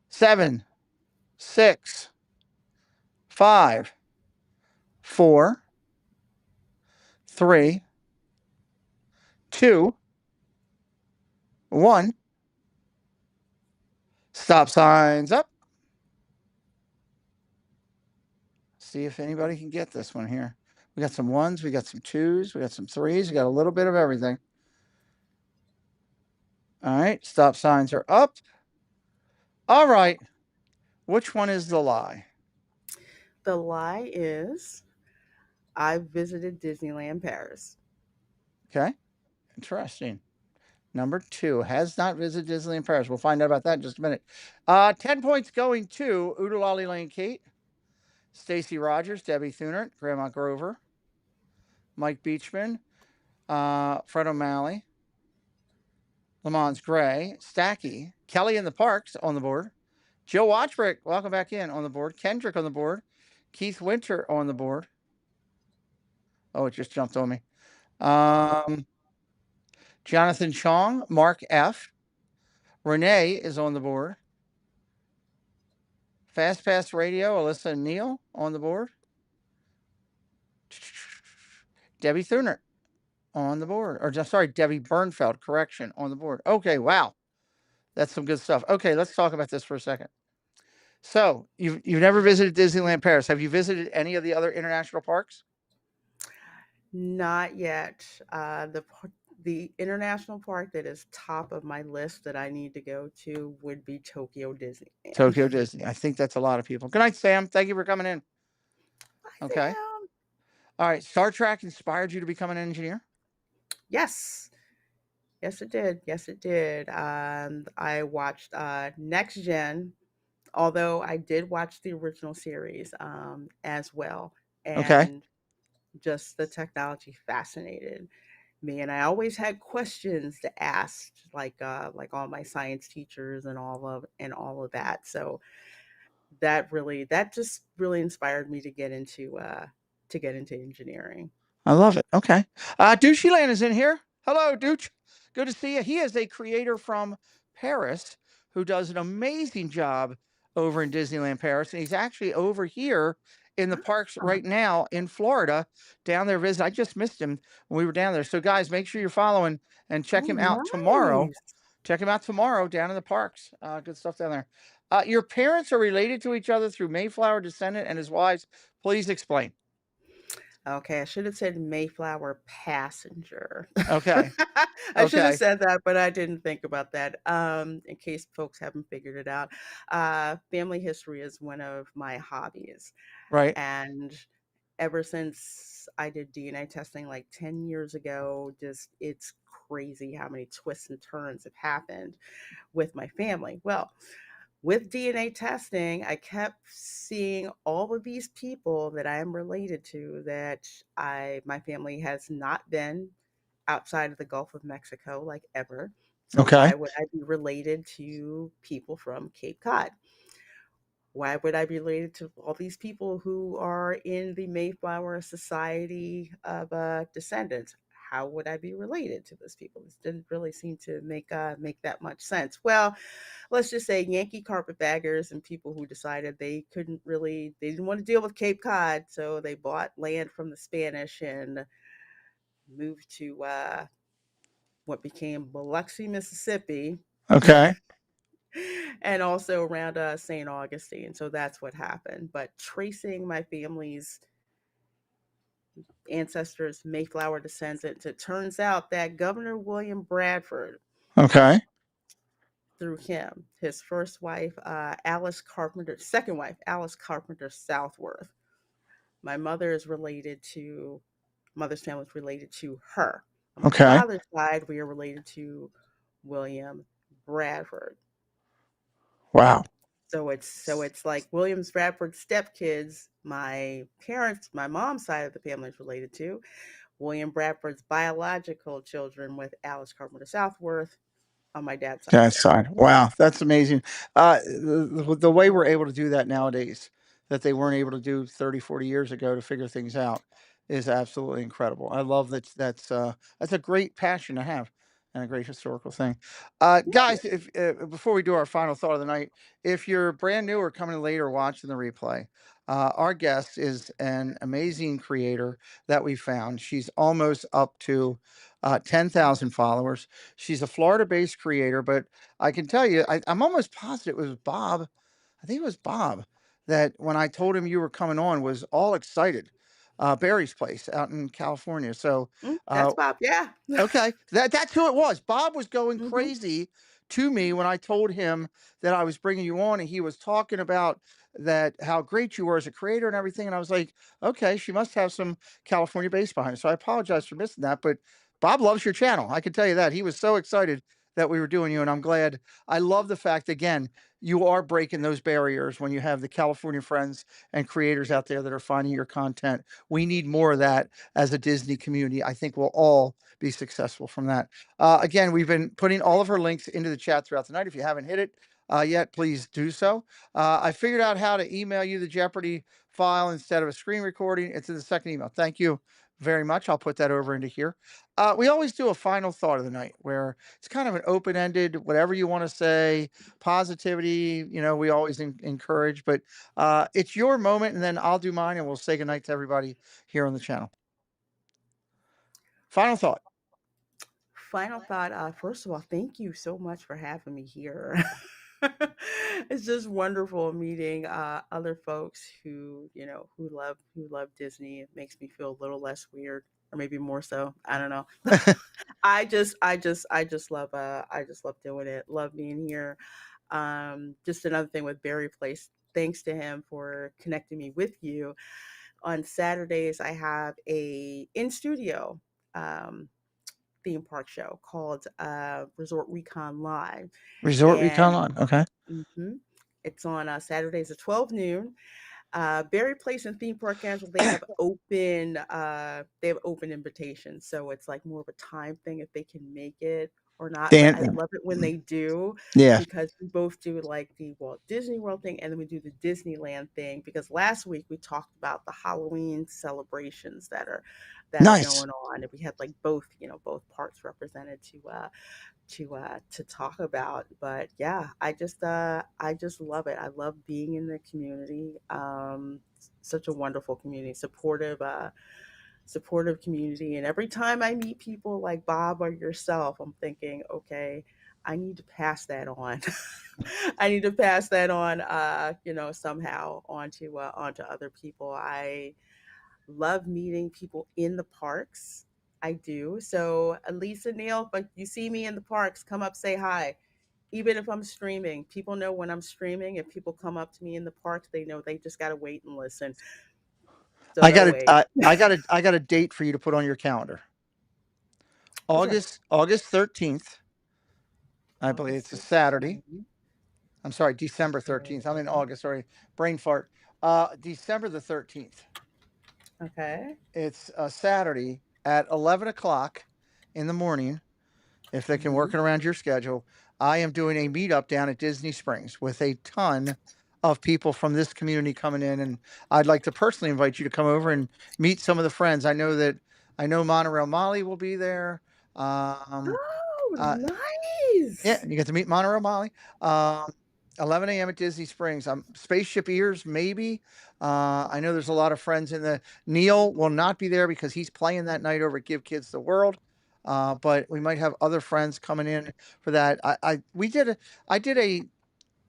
7, 6, 5, 4, 3, 2, 1. Stop signs up. See if anybody can get this one here. We got some 1s, we got some 2s, we got some 3s, we got a little bit of everything. All right, stop signs are up. All right, which one is the lie?
The lie is I visited Disneyland Paris.
Okay, interesting. Number 2 has not visited Disneyland Paris. We'll find out about that in just a minute. 10 points going to Oodalali Lane Kate, Stacy Rogers, Debbie Thunert, Grandma Grover, Mike Beachman, Fred O'Malley, Lamont Gray, Stacky, Kelly in the Parks on the board, Joe Watchbrick, welcome back in on the board, Kendrick on the board, Keith Winter on the board. Oh, it just jumped on me. Jonathan Chong, Mark F. Renee is on the board. Fast Pass Radio, Alyssa and Neal on the board. Debbie Thunert on the board. Or sorry, Debbie Bernfeld, correction, on the board. Okay, wow. That's some good stuff. Okay, let's talk about this for a second. So, you've never visited Disneyland Paris. Have you visited any of the other international parks?
Not yet. The international park that is top of my list that I need to go to would be Tokyo Disneyland.
Tokyo Disney. I think that's a lot of people. Good night, Sam. Thank you for coming in. Okay.
Damn.
All right. Star Trek inspired you to become an engineer?
Yes. Yes, it did. Yes, it did. I watched Next Gen, although I did watch the original series as well.
Okay.
And just the technology fascinated me. And I always had questions to ask, like all my science teachers and all of that. So that just really inspired me to get into engineering.
I love it. Okay. Doucheyland is in here. Hello, Douche. Good to see you. He is a creator from Paris who does an amazing job over in Disneyland Paris. And he's actually over here in the parks
Ah,
right now in Florida, down there visiting. I just missed him when we were down there. So, guys, make sure you're following and check
oh,
him out tomorrow.
nice.
Check him out tomorrow down in the parks. Good stuff down there. Your parents are related to each other through Mayflower descendant and his wives. Please explain.
Okay, I should have said Mayflower passenger.
Okay.
I should have
Okay.
said that, but I didn't think about that. In case folks haven't figured it out, family history is one of my hobbies,
Right.
and ever since I did DNA testing like 10 years ago, just it's crazy how many twists and turns have happened with my family. Well, with DNA testing, I kept seeing all of these people that I am related to that my family has not been outside of the Gulf of Mexico like ever. So
Okay.
why would I be related to people from Cape Cod? Why would I be related to all these people who are in the Mayflower Society of Descendants? How would I be related to those people? This didn't really seem to make that much sense. Well, let's just say Yankee carpetbaggers and people who decided they didn't want to deal with Cape Cod, so they bought land from the Spanish and moved to what became Biloxi, Mississippi,
Okay.
and also around St. Augustine. So that's what happened. But tracing my family's ancestors, Mayflower descendants, it turns out that Governor William Bradford,
Okay.
through him, his first wife, Alice Carpenter, second wife, Alice Carpenter Southworth. My mother is related to, mother's family is related to her. On my
Okay.
father's side, we are related to William Bradford.
Wow.
So it's like Williams Bradford's stepkids, my parents, my mom's side of the family is related to William Bradford's biological children with Alice Carpenter Southworth on my dad's side
That
there.
side. Wow, that's amazing. The way we're able to do that nowadays that they weren't able to do 30, 40 years ago to figure things out is absolutely incredible. I love that that's a great passion to have and a great historical thing.
Yeah.
Guys, if before we do our final thought of the night, if you're brand new or coming late or watching the replay, our guest is an amazing creator that we found. She's almost up to 10,000 followers. She's a Florida-based creator, but I can tell you, I'm almost positive it was Bob. I think it was Bob that when I told him you were coming on was all excited. Barry's place out in California. So uh,
That's Bob. Yeah.
okay, that's who it was. Bob was going
Hmm.
crazy to me when I told him that I was bringing you on, and he was talking about that how great you were as a creator and everything. And I was like, okay, she must have some California base behind it. So I apologize for missing that, but Bob loves your channel. I can tell you that he was so excited that we were doing you, and I'm glad. I love the fact again you are breaking those barriers when you have the California friends and creators out there that are finding your content. We need more of that as a Disney community. I think we'll all be successful from that. Again, we've been putting all of her links into the chat throughout the night. If you haven't hit it yet, please do so. I figured out how to email you the Jeopardy file instead of a screen recording. It's in the second email. Thank you very much. I'll put that over into here. We always do a final thought of the night where it's kind of an open ended, whatever you want to say, positivity, we always encourage, but it's your moment and then I'll do mine and we'll say goodnight to everybody here on the channel. Final thought.
Final thought. First of all, thank you so much for having me here. It's just wonderful meeting other folks who love Disney. It makes me feel a little less weird, or maybe more so. I don't know. I just love doing it. Love being here. Just another thing with Barry Place. Thanks to him for connecting me with you. on Saturdays I have a in studio um, theme park show called Resort Recon Live,
Resort Recon
and
Line. Okay.
mhm, it's on Saturdays at 12 noon. Berry Place and Theme Park Angel, they have open invitations, so it's like more of a time thing if they can make it or not. But I
Dan.
love it when they do,
Yeah.
because we both do like the Walt Disney World thing and then we do the Disneyland thing. Because last week we talked about the Halloween celebrations that are
Nice.
going on, and we had like both, both parts represented to talk about. But yeah, I just love it. I love being in the community. Such a wonderful community, supportive community. And every time I meet people like Bob or yourself, I'm thinking, okay, I need to pass that on. I need to pass that on, somehow onto other people. I love meeting people in the parks. I do. So, Lisa, Neil, if you see me in the parks, come up, say hi. Even if I'm streaming, people know when I'm streaming. If people come up to me in the parks, they know they just got to wait and listen. So
I
they'll
got a
wait.
I got a date for you to put on your calendar.
Sure.
August 13th. I believe
August
it's a Saturday.
13th.
I'm sorry, December 13th. I'm in
Okay.
August. Sorry, brain fart. December the 13th.
Okay.
It's a Saturday at 11 o'clock in the morning. If they can
Hmm.
work it around your schedule, I am doing a meetup down at Disney Springs with a ton of people from this community coming in, and I'd like to personally invite you to come over and meet some of the friends. I know Monorail Molly will be there. Um,
Oh,
uh, yeah,
nice.
you get to meet Monorail Molly. Um, 11 a.m. at Disney Springs. Spaceship Ears, maybe. I know there's a lot of friends in the. Neil will not be there because he's playing that night over at Give Kids the World. But we might have other friends coming in for that. I did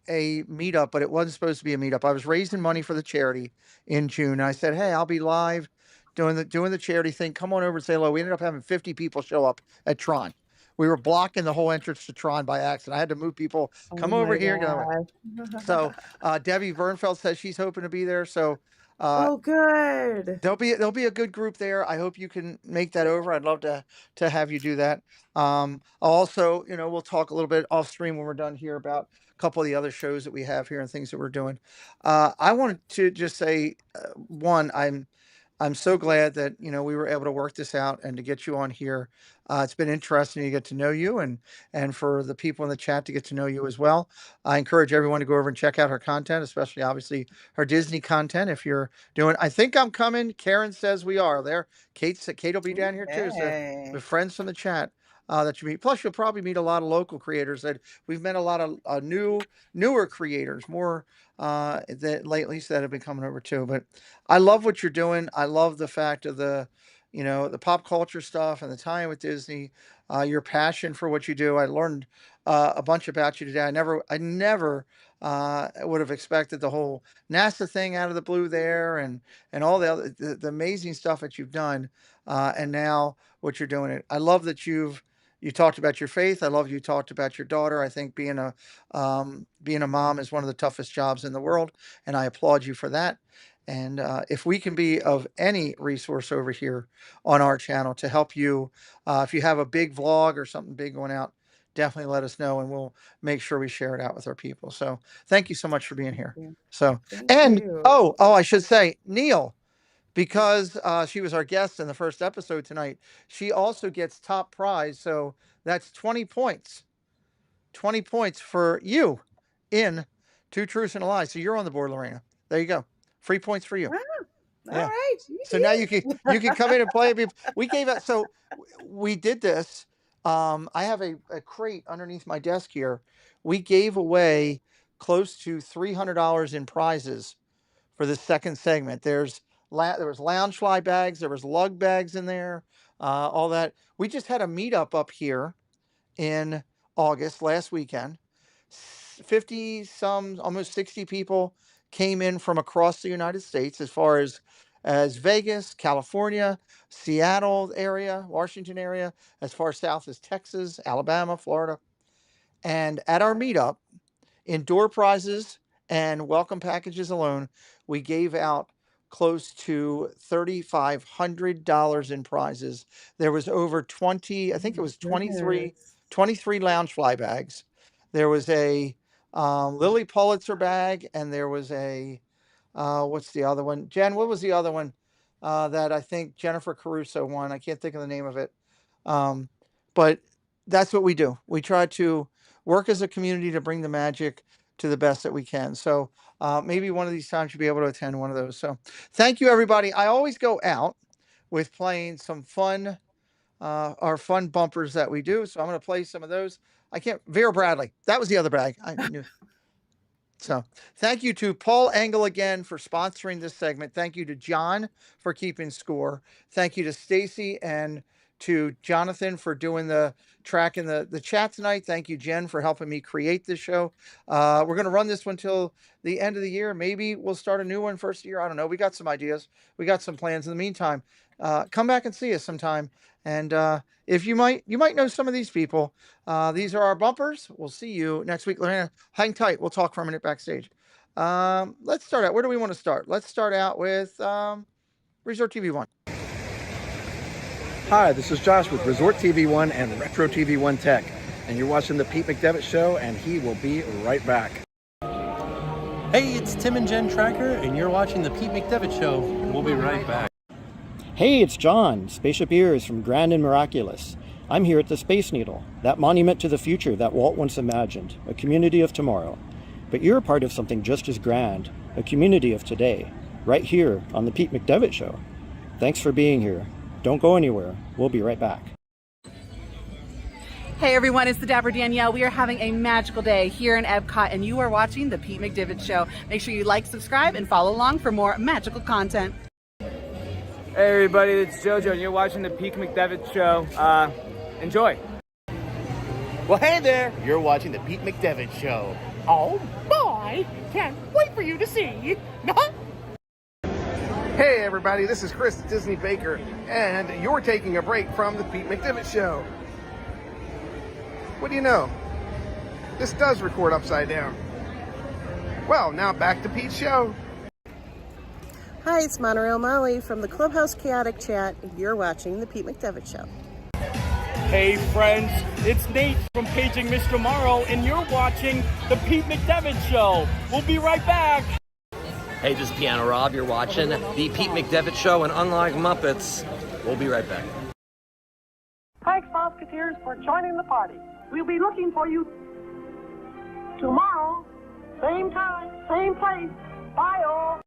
a meetup, but it wasn't supposed to be a meetup. I was raising money for the charity in June. I said, "Hey, I'll be live doing the charity thing. Come on over and say hello." We ended up having 50 people show up at Tron. We were blocking the whole entrance to Tron by accident. I had to move people.
Oh
Come over
my
here. Go away. So
gosh.
Debbie Vernfeld says she's hoping to be there. So uh,
Oh, good.
there'll be a good group there. I hope you can make that over. I'd love to have you do that. Also, we'll talk a little bit off stream when we're done here about a couple of the other shows that we have here and things that we're doing. I wanted to just say, one, I'm so glad that we were able to work this out and to get you on here. It's been interesting to get to know you and for the people in the chat to get to know you as well. I encourage everyone to go over and check out her content, especially obviously her Disney content. If you're doing, I think I'm coming. Karen says we are there. Kate will be down here too. So
Okay.
with friends from the chat. That you meet. Plus, you'll probably meet a lot of local creators. That we've met a lot of newer creators, more that lately that have been coming over too. But I love what you're doing. I love the fact of the pop culture stuff and the tie with Disney. Your passion for what you do. I learned a bunch about you today. I never would have expected the whole NASA thing out of the blue there, and all the amazing stuff that you've done, and now what you're doing. I love that you talked about your faith. I love you talked about your daughter. I think being a mom is one of the toughest jobs in the world, and I applaud you for that. And if we can be of any resource over here on our channel to help you, if you have a big vlog or something big going out, definitely let us know and we'll make sure we share it out with our people. So thank you so much for being
Thank
here.
you.
So,
Thank
and
you.
I should say, Neil, because she was our guest in the first episode tonight, she also gets top prize. So that's 20 points. 20 points for you in Two Truths and a Lie. So you're on the board, Lorena. There you go. Free points for you.
Wow. All
Yeah.
right.
So now you can
Woo-hoo.
come in and play. We gave out we did this. I have a crate underneath my desk here. We gave away close to $300 in prizes for this second segment. There was lounge fly bags, there was lug bags in there, all that. We just had a meetup up here in August last weekend. 50 some, almost 60 people came in from across the United States, as Vegas, California, Seattle area, Washington area, as far south as Texas, Alabama, Florida. And at our meetup, in door prizes and welcome packages alone, we gave out close to $3,500 in prizes. There was over 20, I
Oh
think it
my
was
goodness.
23 lounge fly bags. There was a Lily Pulitzer bag, and there was a, what's the other one? Jen, what was the other one that I think Jennifer Caruso won? I can't think of the name of it. Um, but that's what we do. We try to work as a community to bring the magic to the best that we can. So maybe one of these times you'll be able to attend one of those. So thank you, everybody. I always go out with playing some fun, our fun bumpers that we do. So I'm going to play some of those. I can't, Vera Bradley. That was the other bag. I knew. So thank you to Paul Engel again for sponsoring this segment. Thank you to John for keeping score. Thank you to Stacy and to Jonathan for doing the track in the chat tonight. Thank you, Jen, for helping me create this show. We're going to run this one till the end of the year. Maybe we'll start a new one first year. I don't know. We got some ideas. We got some plans. In the meantime, come back and see us sometime. And if you might know some of these people. These are our bumpers. We'll see you next week. Lorena, hang tight. We'll talk for a minute backstage. Let's start out. Where do we want to start? Let's start out with Resort TV One.
Hi, this is Josh with Resort TV One and Retro TV One Tech, and you're watching the Pete McDevitt Show, and he will be right back.
Hey, it's Tim and Jen Tracker, and you're watching the Pete McDevitt Show. We'll be right back.
Hey, it's John, Spaceship Ears from Grand and Miraculous. I'm here at the Space Needle, that monument to the future that Walt once imagined, a community of tomorrow. But you're a part of something just as grand, a community of today, right here on the Pete McDevitt Show. Thanks for being here. Don't go anywhere. We'll be right back.
Hey everyone, it's the Dapper Danielle. We are having a magical day here in Epcot, and you are watching the Pete McDevitt Show. Make sure you like, subscribe, and follow along for more magical content.
Hey everybody, it's JoJo, and you're watching the Pete McDevitt Show. Enjoy.
Well, hey there, you're watching the Pete McDevitt Show. Oh boy, can't wait for you to see.
Hey everybody, this is Chris Disney Baker, and you're taking a break from the Pete McDevitt Show. What do you know? This does record upside down. Well, now back to Pete's show.
Hi, it's Monorail Molly from the Clubhouse Chaotic Chat, and you're watching the Pete McDevitt Show.
Hey friends, it's Nate from Paging Mr. Morrow, and you're watching the Pete McDevitt Show. We'll be right back.
Hey, this is Piano Rob. You're watching the Pete McDevitt Show, and unlike Muppets, we'll be right back.
Thanks, Musketeers, for joining the party. We'll be looking for you tomorrow, same time, same place. Bye, all.